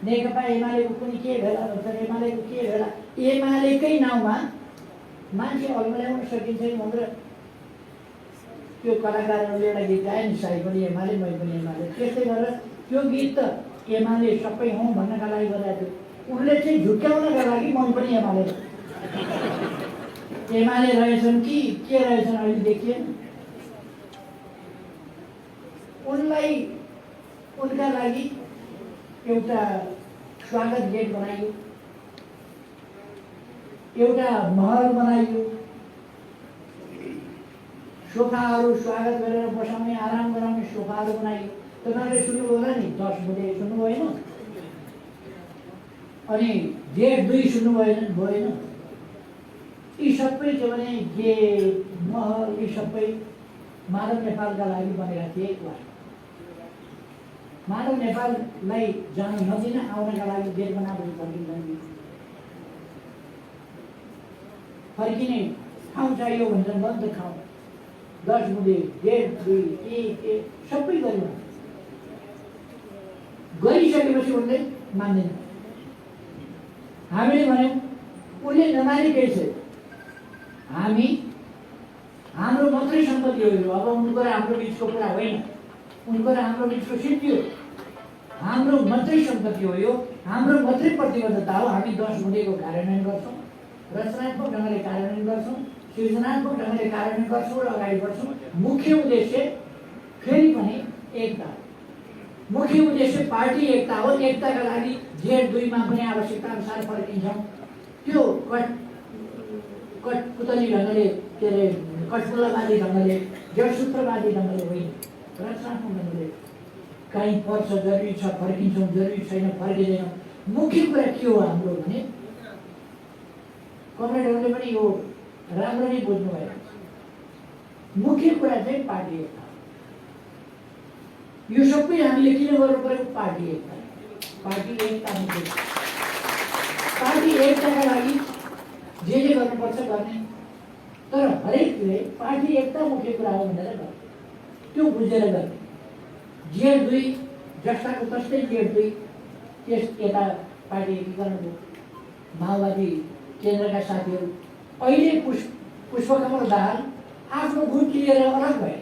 नेकपा एमालेको कुनै के भेला हुन्छ, एमालेको के भेला, एमालेकै नाउँमा मान्छे अल्मल्याउन सकिन्छ नि भनेर त्यो कलाकारहरूले एउटा गीत गाए नि, साई पनि एमाले मै पनि एमाले। त्यस्तै गरेर त्यो गीत त एमाले सबै हौँ भन्नका लागि गरेको थियो। उनले चाहिँ झुक्क्याउनका लागि म पनि एमाले एमाले रहेछन् कि के रहेछन् अहिले देखिएन। उनलाई उनका लागि एउटा स्वागत गेट बनाइयो, एउटा महल बनाइयो, सोफाहरू स्वागत गरेर बसाउने आराम गराउने सोफाहरू बनाइयो। तपाईँहरूले सुन्नुभयो होला नि, 10 बजे सुन्नु भएन, अनि 1.5 सुन्नु भएन। यी सबै के भने गेट महल यी सबै माधव नेपालका लागि बनेका थिए। मानव नेपाललाई जान नदिन आउनका लागि गेट बनाएर फर्किन्छन्। फर्किने ठाउँ चाहियो भनेर बन्द ठाउँ 10 बुँदे 1.5 2 1 सबै गऱ्यौँ। गरिसकेपछि उसले मान्दैन। हामीले भन्यौँ उसले नमाने केही छ। हाम्रो मात्रै सम्पत्ति हो यो। अब उनको र हाम्रो बिचको कुरा होइन। उनको र हाम्रो बिचको सिद्धियो हाम्रो मात्रै सम्पत्ति हो यो। हाम्रो मात्रै प्रतिबद्धता हो। हामी 10 बुँदेको कार्यान्वयन गर्छौँ, रचनात्मक ढङ्गले कार्यान्वयन गर्छौँ, सृजनात्मक ढङ्गले कार्यान्वयन गर्छौँ र अगाडि बढ्छौँ। मुख्य उद्देश्य फेरि पनि एकता। मुख्य उद्देश्य पार्टी एकता हो। एकताका लागि जेठ 2 मा पनि आवश्यकता अनुसार फर्किन्छौँ। त्यो कठपुतली ढङ्गले के अरे कठपुतलावादी ढङ्गले जडसूत्रवादी ढङ्गले होइन, रचनात्मक ढङ्गले काहीँ पर्छ जरुरी छ फर्किन्छौँ, जरुरी छैन फर्किँदैनौँ। मुख्य कुरा के हो हाम्रो भने कमरेडहरूले पनि यो राम्ररी बुझ्नु भयो। मुख्य कुरा चाहिँ पार्टी एकता। यो सबै हामीले किन गर्नु पर्यो? पार्टी एकता। पार्टी एकता मुख्य। पार्टी एकताका लागि जे गर्नुपर्छ गर्ने, तर हरेकले पार्टी एकता मुख्य कुरा हो भनेर गर्ने, त्यो बुझेर गर्ने। जेठ 2 जस्ताको तस्तै जेठ 2 त्यस यता पार्टी एकीकरण भयो। माओवादी केन्द्रका साथीहरू अहिले पुष्पकमल दाहाल आफ्नो गुट लिएर अलग भए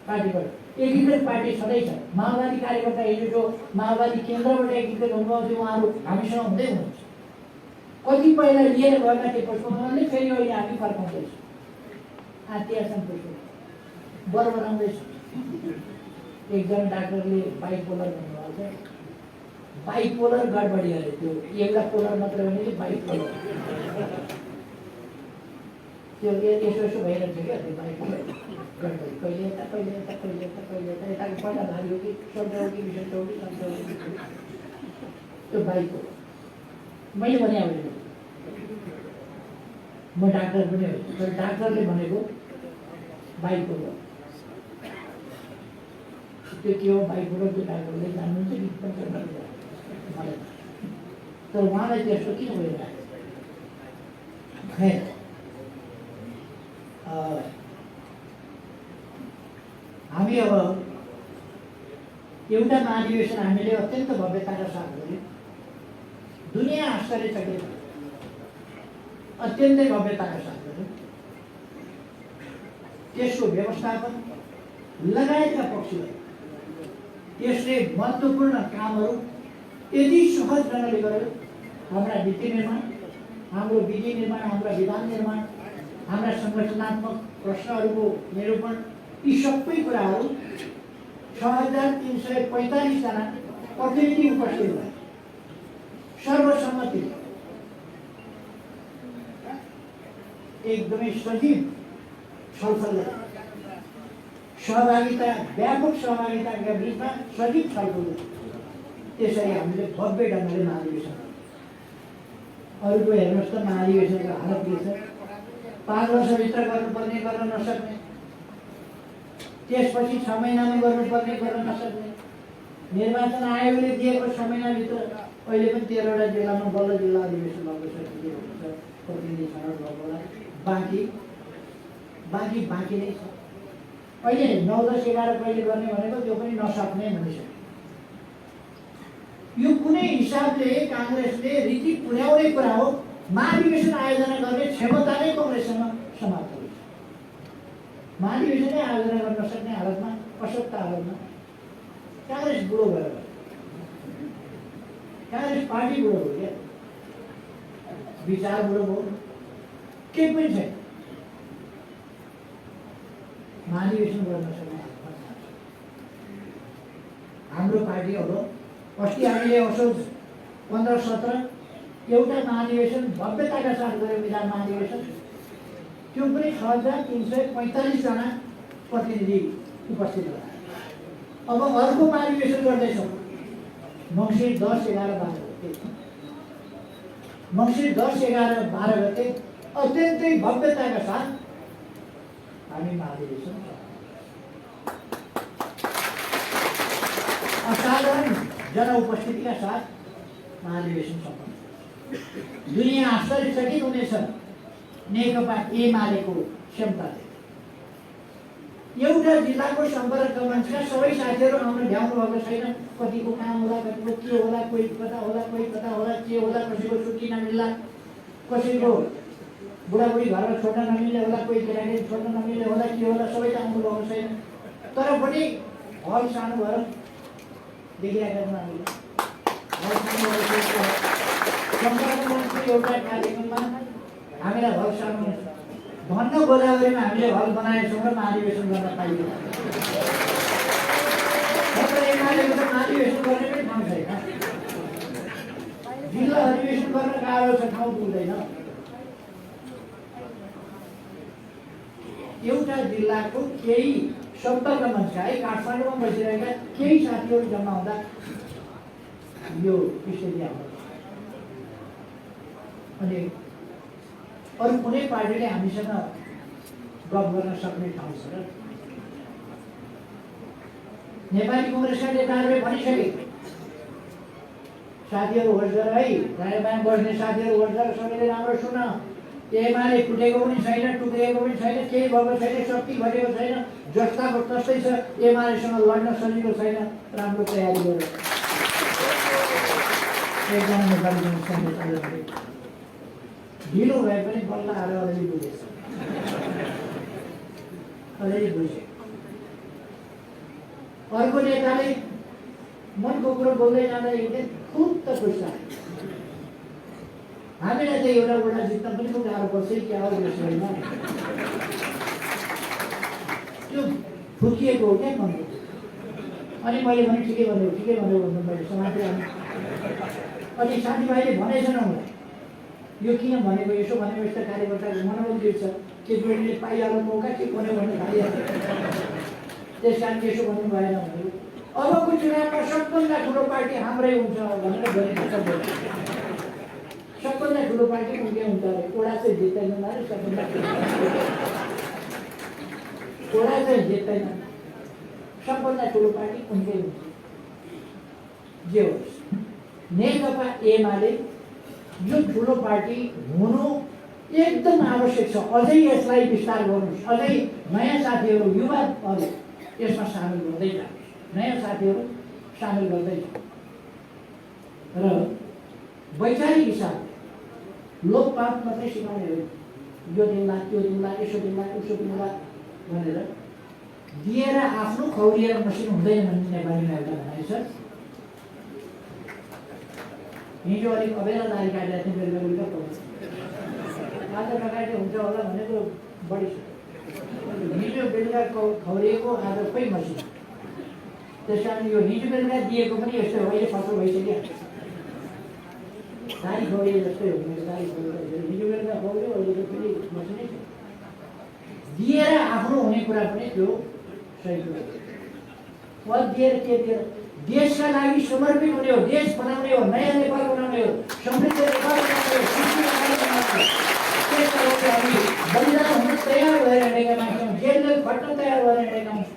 पार्टीबाट। एकीकृत पार्टी छँदैछ। माओवादी कार्यकर्ता हिजो जो माओवादी केन्द्रबाट एकीकृत हुनुभएको थियो उहाँहरू हामीसँग हुँदै हुनुहुन्छ। कतिपयलाई लिएर गएका थिए पुष्पकमलले, फेरि अहिले हामी फर्काउँदैछौँ। आत्यासन पुष्प बरबराउँदैछ। एकजना डाक्टरले बाइपोलर भन्नुभएको छ। बाइपोलर गडबडी अरे त्यो एउटा पोलर मात्र होइन कि बाइपोलर। त्यो यसो भइरहेको थियो क्या त्यो बाइपोलर गडबडी। कहिले यता कहिले यता कहिले यता कहिले यता यताको पहिला भारी हो कि शब्द हो कि विशेष हो कि शब्द हो कि त्यो बाइपोलर। मैले भने अब म डाक्टर पनि हो, तर डाक्टरले भनेको बाइपोलर। त्यो के हो बाइपोलर? त्यो डाक्टरले जान्नुहुन्छ कि मलाई, तर उहाँलाई त्यस्तो किन भइरहेको? खैर हामी अब एउटा महाधिवेशन हामीले अत्यन्त भव्यताका साथ गर्यौँ। दुनियाँ आश्चर्यचकित भयो। अत्यन्तै भव्यताका साथ गर्यौँ। त्यसको व्यवस्थापन लगायतका पक्षहरू त्यसले महत्त्वपूर्ण कामहरू यति सहज ढङ्गले गर्यो। हाम्रा नीति निर्माण, हाम्रो विधि निर्माण, हाम्रा विधान निर्माण, हाम्रा संगठनात्मक प्रश्नहरूको निरूपण, यी सबै कुराहरू 6345 जना प्रतिनिधि उपस्थित भए। सर्वसम्मति एकदमै सजीव छलफल, सहभागिता, व्यापक सहभागिताका बिचमा सजीव छलफल। त्यसरी हामीले भव्य ढङ्गले महाधिवेशन। अरूको हेर्नुहोस् त महाधिवेशनको हालत के छ। 5 वर्षभित्र गर्नुपर्ने गर्न नसक्ने, त्यसपछि 6 महिनामा गर्नुपर्ने गर्न नसक्ने, निर्वाचन आयोगले दिएको 6 महिनाभित्र अहिले पनि 13वटा जिल्लामा बल्ल जिल्ला अधिवेशन भएको छ। प्रतिनिधि छनौट भएको होला। बाँकी नै छ। अहिले 9, 10, 11 कहिले गर्ने भनेको त्यो पनि नसक्ने भनिसक्यो। यो कुनै हिसाबले काङ्ग्रेसले रीति पुर्याउने कुरा हो। महाधिवेशन आयोजना गर्ने क्षमता नै कङ्ग्रेससँग समाप्त हुन्छ। महाधिवेशनै आयोजना गर्न नसक्ने हालतमा, अशक्त हालतमा काङ्ग्रेस बुढो भयो। काङ्ग्रेस पार्टी बुढो हो क्या, विचार बुढो भयो, केही पनि छैन। महाधिवेशन गर्न सक्ने हाम्रो पार्टी अब अस्ति हामीले असोज 15-17 एउटा महाधिवेशन भव्यताका साथ गऱ्यौँ। विधान महाधिवेशन, त्यो पनि 6345 जना प्रतिनिधि उपस्थित भए। अब अर्को महाधिवेशन गर्दैछौँ मङ्सिर 10, 11, 12 गते। मङ्सिर 10, 11, 12 गते अत्यन्तै भव्यताका साथ हामी महाधिवेशन असाधारण जनउपस्थितिका साथ महाधिवेशन सम्पन्न। दुनियाँ आश्चर्यचकित हुनेछ नेकपा एमालेको क्षमताले। एउटा जिल्लाको सम्पर्क मञ्चका सबै साथीहरू आउन भ्याउनु भएको छैन। कतिको काम होला, कतिको के होला, कोही कता होला, कोही कता होला, के होला, कसैको छुट्टी नमिल्ला, कसैको बुढाबुढी घरमा छोड्न नमिल्ने होला, कोही केटाकेटी छोड्न नमिल्ने होला, के होला, सबै त आउनु भएको छैन। तर पनि हल सानो भएर देखिरहेका छौँ हामीले। हल सानो भएर सम्पर्क मञ्चको एउटा कार्यक्रममा हामीलाई हल सानो भन्न गोदावरीमा हामीले हल बनाएछौँ र महाधिवेशन गर्न पाइयो। एमालेको त महाधिवेशन गर्ने पनि ठाउँ छैन। जिल्ला अधिवेशन गर्न गाह्रो छ, ठाउँ पुग्दैन। एउटा जिल्लाको केही सम्पर्क मञ्चका है काठमाडौँमा बसिरहेका केही साथीहरू जम्मा हुँदा यो स्थिति आउँछ। अनि अरू कुनै पार्टीले हामीसँग गफ गर्न सक्ने ठाउँ छ र? नेपाली कङ्ग्रेसका नेताहरूले भनिसके, साथीहरू होस् गर है, दायाँ बायाँ बस्ने साथीहरू होस् गर, सबैले राम्रो सुन, एमाले फुटेको पनि छैन, टुक्रिएको पनि छैन, केही भएको छैन, शक्ति घटेको छैन, जस्ताको तस्तै छ। एमालेसँग लड्न सजिलो छैन, राम्रो तयारी गर्यो। एकजना नेपाली कङ्ग्रेसका नेताले ढिलो भए पनि बल्ल आएर अलिअलि बुझेछ, अलिअलि बुझे। अर्को नेताले मनको कुरो बोल्दै जाँदा एकदिन खुब त खुस्सा, हामीलाई त एउटा वडा जित्न पनि खुब गाह्रो पर्छ, क्या हो होइन। त्यो फुकिएको हो क्या मनको। अनि मैले भने ठिकै भन्यो भन्नु मैले समातेँ। अनि साथीभाइले भनेछन् मलाई, यो किन भनेको, यसो भनेको यस्ता कार्यकर्ताको मनोबल गिर्छ, केटीले पाइहाल्नु मौका के कोने भन्ने खाइहाल्छ, त्यस कारण यसो भन्नु भएन भनेको। अबको चुनावमा सबभन्दा ठुलो पार्टी हाम्रै हुन्छ भनेर भनेको छ। सबभन्दा ठुलो पार्टी उनकै हुन्छ अरे, ओडा चाहिँ जित्दैन अरे, सबभन्दा ओडा चाहिँ जित्दैन, सबभन्दा ठुलो पार्टी उनकै हुन्छ। जे होस्, नेकपा एमाले यो ठुलो पार्टी हुनु एकदम आवश्यक छ। अझै यसलाई विस्तार गर्नुहोस्, अझै नयाँ साथीहरू, युवाहरू यसमा सामेल गर्दै जानुहोस्, नयाँ साथीहरू सामेल गर्दै जानुहोस् र वैचारिक हिसाबले लोकपात मात्रै सिकाउने हो। यो दिउँला, त्यो दिउँला, यसो दिउँला, उसो दिउँला भनेर दिएर आफ्नो खौरिएर मसिन हुँदैन भन्ने नेपालीमा एउटा भनाइ छ। हिजो अलिक अबेलादारी काटेर थिएँ, बेलुका बेलुका पढ्छ, आज नकाटे हुन्छ होला भनेको बढी छ। हिजो बेलुका खौरिएको आज खोइ मसिन, त्यस कारण यो हिजो बेलुका दिएको पनि यस्तै हो, अहिले फसल भइसक्यो। दारी खौरिए जस्तै हो, दारी खौरिए हिजो बेलुका खौरियो, अहिले त फेरि मसिनै छ। दिएर आफ्नो हुने कुरा पनि त्यो सही कुरा हो। दिएर के दिएर देशका लागि समर्पित हुने हो, देश बनाउने हो, नयाँ नेपाल बनाउने हो, समृद्ध नेपाल बनाउने हो, त्यसका लागि हामी बलिदान हुन तयार भएर हिँडेका मान्छौँ, जेल खट्न तयार भएर हिँडेका मान्छौँ।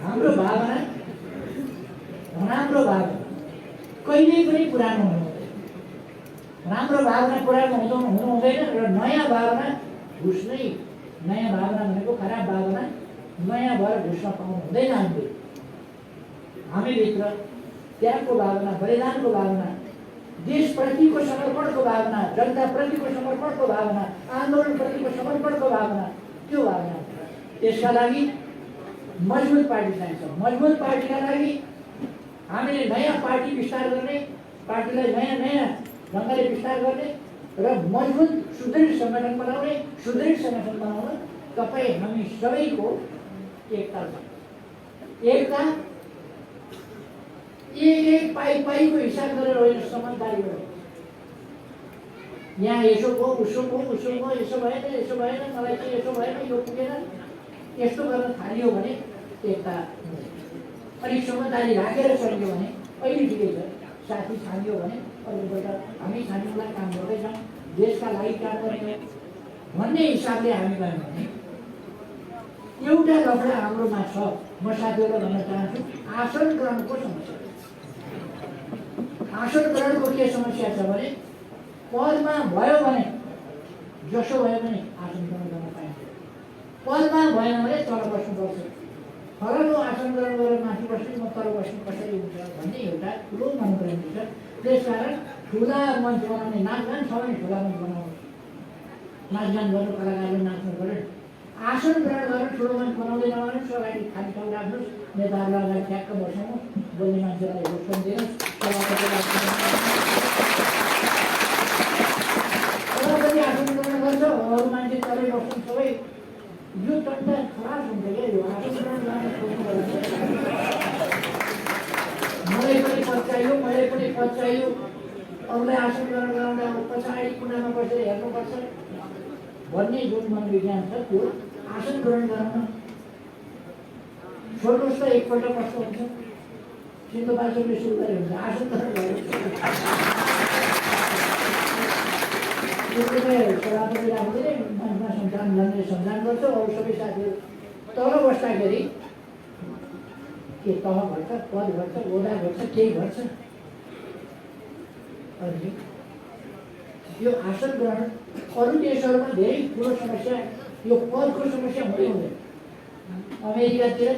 हाम्रो भावना, राम्रो भावना कहिल्यै पनि पुरानो हुनु हुँदैन। राम्रो भावना पुरानो हुनु हुँदैन र नयाँ भावना घुस्नै, नयाँ भावना भनेको खराब भावना नयाँ भएर घुस्न पाउनु हुँदैन। हामीभित्र त्यागको भावना, बलिदानको भावना, देशप्रतिको समर्पणको भावना, जनताप्रतिको समर्पणको भावना, आन्दोलनप्रतिको समर्पणको भावना, त्यो भावना। त्यसका लागि मजबुत पार्टी चाहिन्छ। मजबुत पार्टीका लागि हामीले नयाँ पार्टी विस्तार गर्ने, पार्टीलाई नयाँ नयाँ ढङ्गले विस्तार गर्ने र मजबुत सुदृढ सङ्गठन बनाउने, सुदृढ सङ्गठन बनाउन तपाईँ हामी सबैको एकता छ। एकता एक पाइको हिसाब गरेर होइन, समझदारी गरेर। यहाँ यसो भयो, उसो भयो, यसो भएन, मलाई चाहिँ यसो भएन, यो पुगेन, यस्तो गर्न थालियो भने एकता अलिक समझदारी राखेर चल्यो भने अहिले ठिकै छ। साथी छानियो भने अरूबाट हामी खानुलाई काम गर्दैछौँ, देशका लागि काम गर्ने भन्ने हिसाबले हामी गयौँ भने एउटा लफडा हाम्रोमा छ। म साथीहरूलाई भन्न चाहन्छु, आसन ग्रहणको समस्या। आसन ग्रहणको के समस्या छ भने पदमा भयो भने जसो भयो भने आसन ग्रहण गर्न पाइन्छ, पदमा भएन भने तल बस्नुपर्छ। फलानु आसन ग्रहण गरेर माथि बस्ने, म तल बस्नु कसरी हुन्छ भन्ने एउटा ठुलो मनोरञ्जन छ। त्यसकारण ठुला मञ्च बनाउने, नाचगान छ भने ठुला मञ्च बनाउनु, नाचगान गर्नु, कलाकारले नाच्नु पऱ्यो। आसन ग्रहण गरेर ठुलो मञ्च बनाउँदै नगर्नुहोस्, अगाडि खाली ठाउँ राख्नुहोस्, नेताहरूलाई अगाडि ठ्याक्क बसाउनुहोस्, बोल्ने मान्छेलाई हेर्छन् दिनुहोस्, सभापति आसन ग्रहण गर्छ, अरू मान्छे तलै बस्छन् सबै। यो टन्डा खराब हुन्छ क्या, यो आसन ग्रहण गर्न खोज्नु। मलाई पनि पद चाहियो, मलाई पनि पद चाहियो, अरूलाई आसन ग्रहण गराउँदा पछाडि कुनामा बसेर हेर्नुपर्छ भन्ने जुन मनोविज्ञान छ त्यो आसन ग्रहण गराउन छोड्नुहोस् त। एकपल्ट कस्तो हुन्छ, सिन्धुपाल्चोकले सुरु गरे हुन्छ, आसन ग्रहण गर्नु सभापति राख्दै मञ्चमा सञ्चालन गर्ने सञ्चालन गर्छ। अरू सबै साथीहरू तल बस्दाखेरि के तह घट्छ, पद घट्छ, ओदा घट्छ, केही घट्छ। अनि यो आसन ग्रहण अरू देशहरूमा धेरै ठुलो समस्या, यो पदको समस्या हुँदै हुँदैन। अमेरिकातिर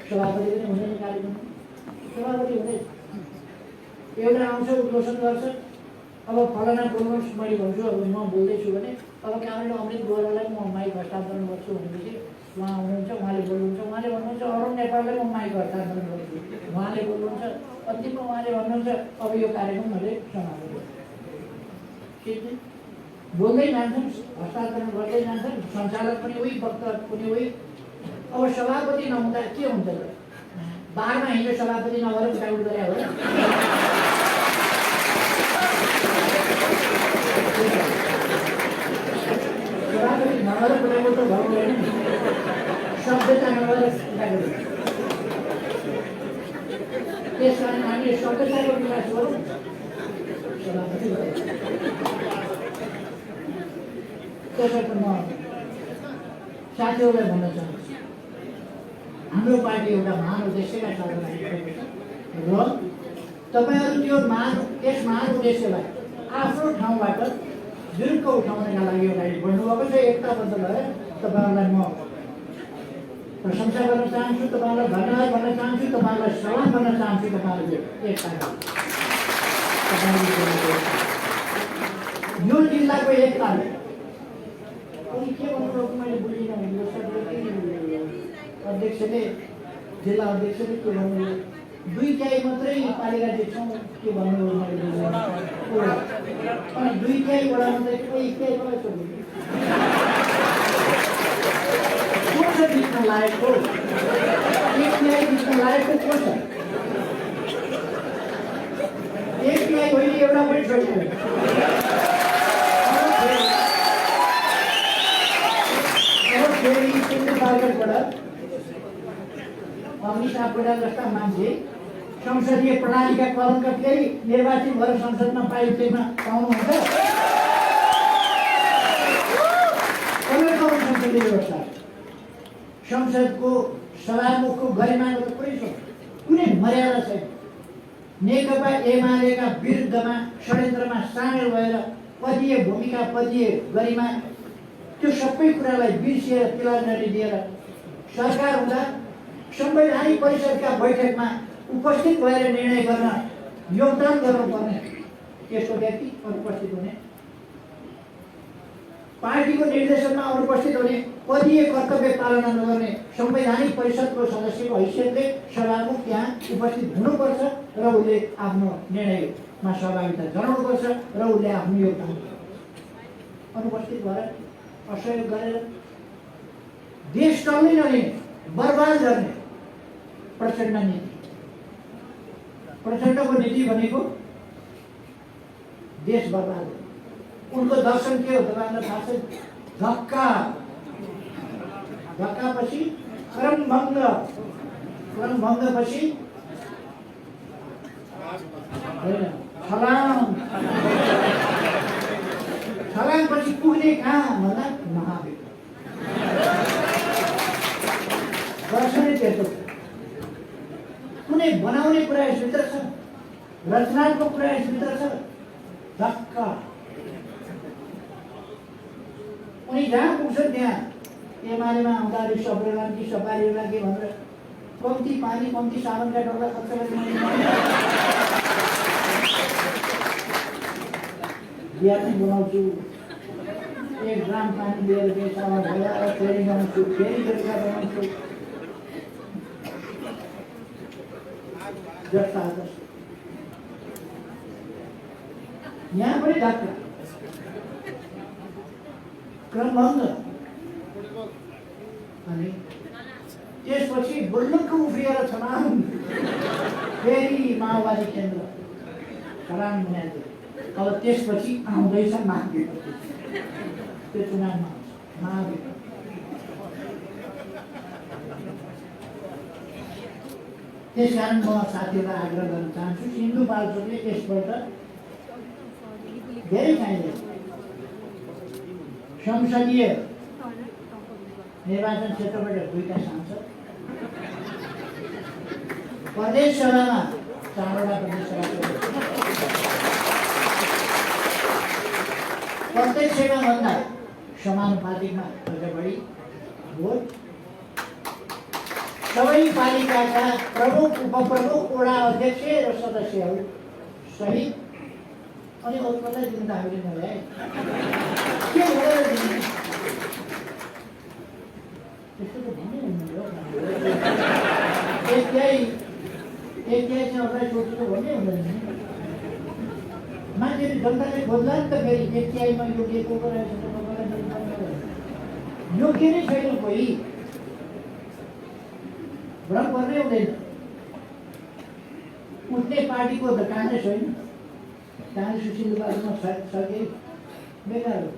सभापति पनि हुँदैन, कार्यक्रम सभापति हुँदैन, एउटा आउँछ उद्घोषण गर्छ, अब फलाना बोल्नुहोस्, मैले भन्छु अब म बोल्दैछु भने अब कहाँबाट अमृत गोरालाई म माइक हस्तान्तरण गर्छु भनेपछि उहाँ आउनुहुन्छ, उहाँले बोल्नुहुन्छ, उहाँले भन्नुहुन्छ अरुण नेपाललाई म माइक हस्तान्तरण गर्छु, उहाँले बोल्नुहुन्छ, अन्तिममा उहाँले भन्नुहुन्छ अब यो कार्यक्रम मैले समाप्त गर्छु। बोल्दै जान्छन्, हस्तान्तरण गर्दै जान्छन्, सञ्चालक पनि उही, वक्ता पनि उही। अब सभापति नहुँदा के हुन्छ त? बारमा हिजो सभापति नभएर उठाउट गरे हो। सभापति नभएर उठाउट त भएको होइन, सभ्यता नभएर उठाउट। त्यस कारण हामीले सभ्यताको विकास गरौँ, सभापति गरौँ। त्यसर्थ म साथीहरूलाई भन्न चाहन्छु, हाम्रो पार्टी एउटा महान उद्देश्यका साथ लागेको छ र तपाईँहरू त्यो त्यस महान उद्देश्यलाई आफ्नो ठाउँबाट जुरुक्क उठाउनका लागि अगाडि बढ्नुभएको छ। एकताबद्ध भएर तपाईँहरूलाई म प्रशंसा गर्न चाहन्छु, तपाईँहरूलाई धन्यवाद भन्न चाहन्छु, तपाईँहरूलाई सलाम गर्न चाहन्छु। तपाईँहरूले एकता, यो जिल्लाको एकताले के भन्नुभएको मैले बुझिनँ। अध्यक्षले, जिल्ला अध्यक्षले के भन्नुभयो, 2 तिहाई मात्रै पालिका जित्छौँ के भन्नुभयो मैले बुझिनँ। अनि 2 तिहाई वडा मात्रै, 1 तिहाई कसलाई छोड्नु, को छ जित्न लायकको? 1 तिहाई जित्न लायकको को छ? 1 तिहाई होइन, एउटा पनि छोड्नु। अग्नि सापकोटा जस्ता मान्छे संसदीय प्रणालीका कलङ्क फेरि निर्वाचित भएर संसदमा पाइएमा पाउनुहुन्छ। संसदीय व्यवस्था, संसदको सभामुखको गरिमाको त कुनै मर्यादा छैन। नेकपा एमालेका विरुद्धमा षड्यन्त्रमा सामेल भएर पदीय भूमिका, पदीय गरिमा, त्यो सबै कुरालाई बिर्सिएर तिलाजरी दिएर सरकार हुँदा संवैधानिक परिषदका बैठकमा उपस्थित भएर निर्णय गर्न योगदान गर्नुपर्ने त्यस्तो व्यक्ति अनुपस्थित हुने, पार्टीको निर्देशनमा अनुपस्थित हुने, पदीय कर्तव्य पालना नगर्ने, संवैधानिक परिषदको सदस्यको हैसियतले सभामुख त्यहाँ उपस्थित हुनुपर्छ र उसले आफ्नो निर्णयमा सहभागिता जनाउनुपर्छ र उसले आफ्नो योगदान अनुपस्थित भएर असहयोग गरेर देश चल्नै नलिने, बर्बाद गर्ने प्रचण्ड नीति। प्रचण्डको नीति भनेको देश बर्बाद हो। उनको दर्शन के हो तपाईँलाई थाहा छ? धक्का, धक्कापछि क्रमभङ्ग, क्रमभङ्गपछि होइन छलाङपछि पुग्ने कहाँ भन्दा महाविद्यालय। दर्शनै त्यस्तो कुनै बनाउने कुरा यसभित्र छ, रचनात्मक कुरा यसभित्र छ। धक्का उनी जहाँ पुग्छ त्यहाँ एमालेमा आउँदाखेरि सबैलाई कि सफारीलाई के भनेर कम्ती पानी कम्ती साबुनका डल्ला खर्च गरेर बिहा पनि बनाउँछु, 1 ग्राम पानी लिएर बेचामा भएर फेरि बनाउँछु, फेरि बेलुका बनाउँछु जस्ता यहाँ पनि धक्का क्रमभङ्ग। अनि त्यसपछि बुल्लुक्क उफ्रिएर छलाङ फेरि माओवादी केन्द्र छलाङ बनाइदियो। अब त्यसपछि आउँदैछ महाविद्यालय, त्यो चुनावमा आउँछ महाविद्यालय। त्यसकारण म साथीहरूलाई आग्रह गर्न चाहन्छु, सिन्धुपाल्चोकले यसपल्ट धेरै चाहिन्छ संसदीय निर्वाचन क्षेत्रबाट 2टा सांसद, प्रदेश सभामा 4वटा प्रदेश सभा, प्रत्यक्षमा भन्दा समानुपातिकमा अझ बढी भोट, सबै पालिकाका प्रमुख उपप्रमुख वडा अध्यक्ष र सदस्यहरू सहित। अनि उत्पत्ति दिन त हामीले नल्याए के गरेर दिने त्यस्तो त भन्नै हुनुहुन्न। एक चाहिँ अगाडि सोचेको भन्ने हुँदैन। मान्छेले जनताले खोज्ला नि त फेरि एफटीआईमा यो दिएको रहेछ योग्य नै छैन, कोही भ्रम पर्नै हुँदैन। उठ्ने पार्टीको त काङ्ग्रेस होइन, काङ्ग्रेस सिन्धुपाल्चोकमा सके बेकार हो।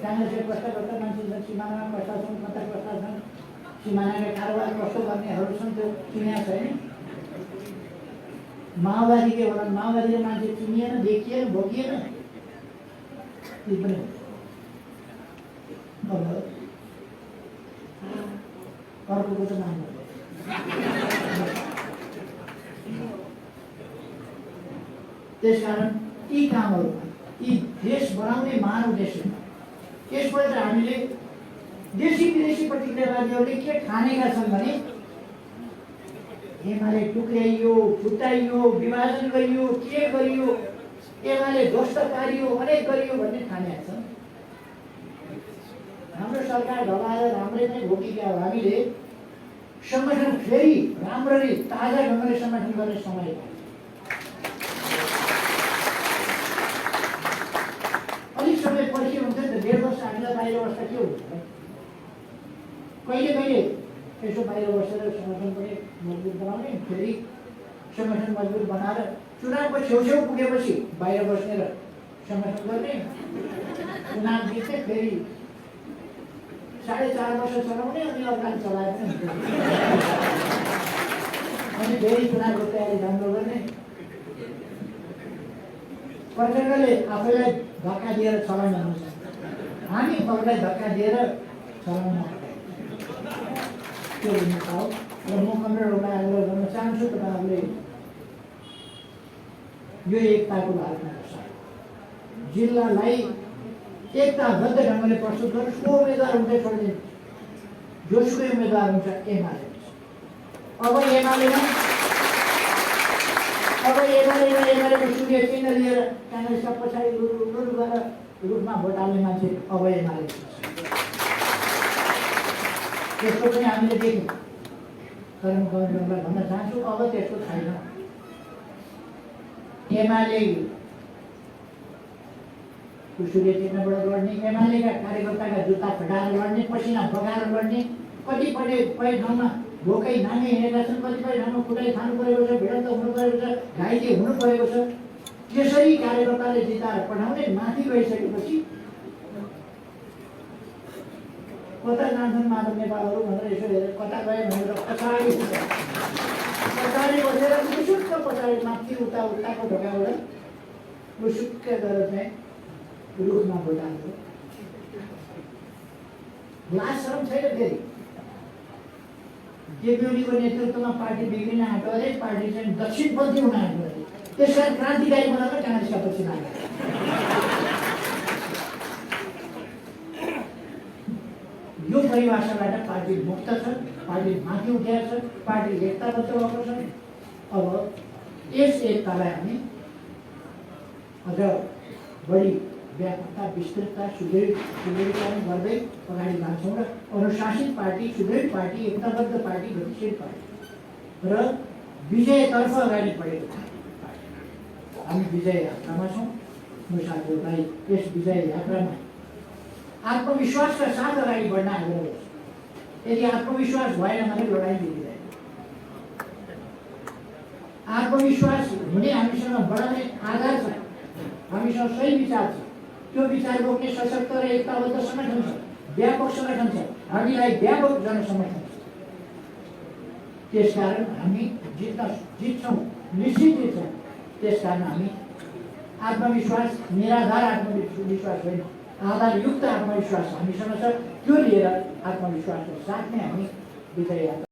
काङ्ग्रेसले कस्ता कस्ता मान्छे छन्, सिमानामा कस्ता छन्, कता कस्ता छन्, सिमानाका कारोबार कस्तो गर्नेहरू छन् त्यो चिनिया छैन। माओवादी के होला, माओवादीले मान्छे चिनिएन, देखिएन, भोगिएन, ती पनि अर्को त नाम त्यसकारण यी कामहरूमा, यी देश बनाउने महान उद्देश्यमा यसपल्ट हामीले देशी विदेशी प्रतिक्रियावादीहरूले के ठानेका छन् भने एमाले टुक्र्याइयो, फुटाइयो, विभाजन गरियो, के गरियो, एमाले ध्वस्त पारियो, अनेक गरियो भन्ने ठानेका छन्। हाम्रो सरकार ढलाएर राम्रै नै हो कि क्या हो, हामीले संगठन फेरि राम्ररी ताजा ढङ्गले संगठन गर्ने समय अलिक समय पछि हुन्छ नि त। 1.5 वर्ष हामीलाई बाहिर बस्दा के हुन्छ, कहिले कहिले यसो बाहिर बसेर संगठन पनि मजबुत बनाउने, फेरि संगठन मजबुत बनाएर चुनावको छेउछेउ पुगेपछि बाहिर बस्ने र संगठन गर्ने, चुनाव जित्ने, फेरि 4.5 वर्ष चलाउने, अनि अगाडि चलाए पनि हुन्छ, अनि फेरि चुनावको तयारी राम्रो गर्ने। प्रचण्डले आफैलाई धक्का दिएर चलाउन हुन्छ, हामी अरूलाई धक्का दिएर चलाउन त्यो भूमिका हो। र म कमरेडहरूलाई आग्रह गर्न चाहन्छु, तपाईँहरूले यो एकताको भावना साथ जिल्लालाई एकताबद्ध ढङ्गले प्रस्तुत गर्नुहोस्। को उम्मेदवार हुन्छ छोडिदिनु, जोसुकै उम्मेदवार हुन्छ एमाले। अब एमालेको सूर्य चिन्ह लिएर काङ्ग्रेसका पछाडि लुरु गरेर रुखमा भोट हाल्ने मान्छे अब एमाले। त्यसको पनि हामीले देख्यौँ, तर म कमरेडहरूलाई भन्न चाहन्छु अब त्यस्तो छैन। एमाले सूर्य चिन्हबाट लड्ने, एमालेका कार्यकर्ताका जुत्ता फटाएर लड्ने, पसिना बगाएर लड्ने, कतिपय ठाउँमा भोकै नाङ्गे हिँडेका छन्, कतिपय ठाउँमा कुटाइ खानु परेको छ, भिडन्त हुनु परेको छ, घाइते हुनु परेको छ। त्यसरी कार्यकर्ताले जिताएर पठाउने, माथि गइसकेपछि कता जान्छन् माधव नेपालहरू भनेर यसो हेरेर कता गए भनेर पछाडि बसेर सुटुक्क पछाडि माथि उताको ढोकाबाट मुसुक्क गरेर चाहिँ रुखमा भुटाएको लाज शरम छैन फेरि। केपी ओलीको नेतृत्वमा पार्टी बिग्रिन आँट्यो अरे, पार्टी चाहिँ दक्षिणपन्थी हुन आँट्यो अरे, त्यसलाई क्रान्तिकारी बनाउन काङ्ग्रेसका पछि लाग्यो। यो परिभाषाबाट पार्टी मुक्त छ, पार्टी माथि उठेको छ, पार्टी एकताबद्ध भएको छ। अब यस एकतालाई हामी अझ बढी व्यापकता, विस्तृतता, सुदृढीकरण गर्दै अगाडि लान्छौँ र अनुशासित पार्टी, सुदृढ पार्टी, एकताबद्ध पार्टी, गतिशील पार्टी र विजयतर्फ अगाडि बढेको पार्टी हामी विजय यात्रामा छौँ। म साथीहरूलाई यस विजय यात्रामा आत्मविश्वासका साथ अगाडि बढ्न आग्रह गर्छु। यदि आत्मविश्वास भएन भने लडाइँ जितिँदैन। आत्मविश्वास हुने हामीसँग बढाउने आधार छ, हामीसँग सही विचार छ, त्यो विचार बोक्ने सशक्त र एकताबद्ध सङ्गठन छ, व्यापक सङ्गठन छ, हामीलाई व्यापक जनसमर्थन छ। त्यसकारण हामी जित्छौँ, निश्चित जित्छौँ। त्यसकारण हामी आत्मविश्वास निराधार आत्मविश्वास होइन, आधारयुक्त आत्मविश्वास हामीसँग छ। त्यो लिएर आत्मविश्वासको साथ नै हामी विजय यात्रा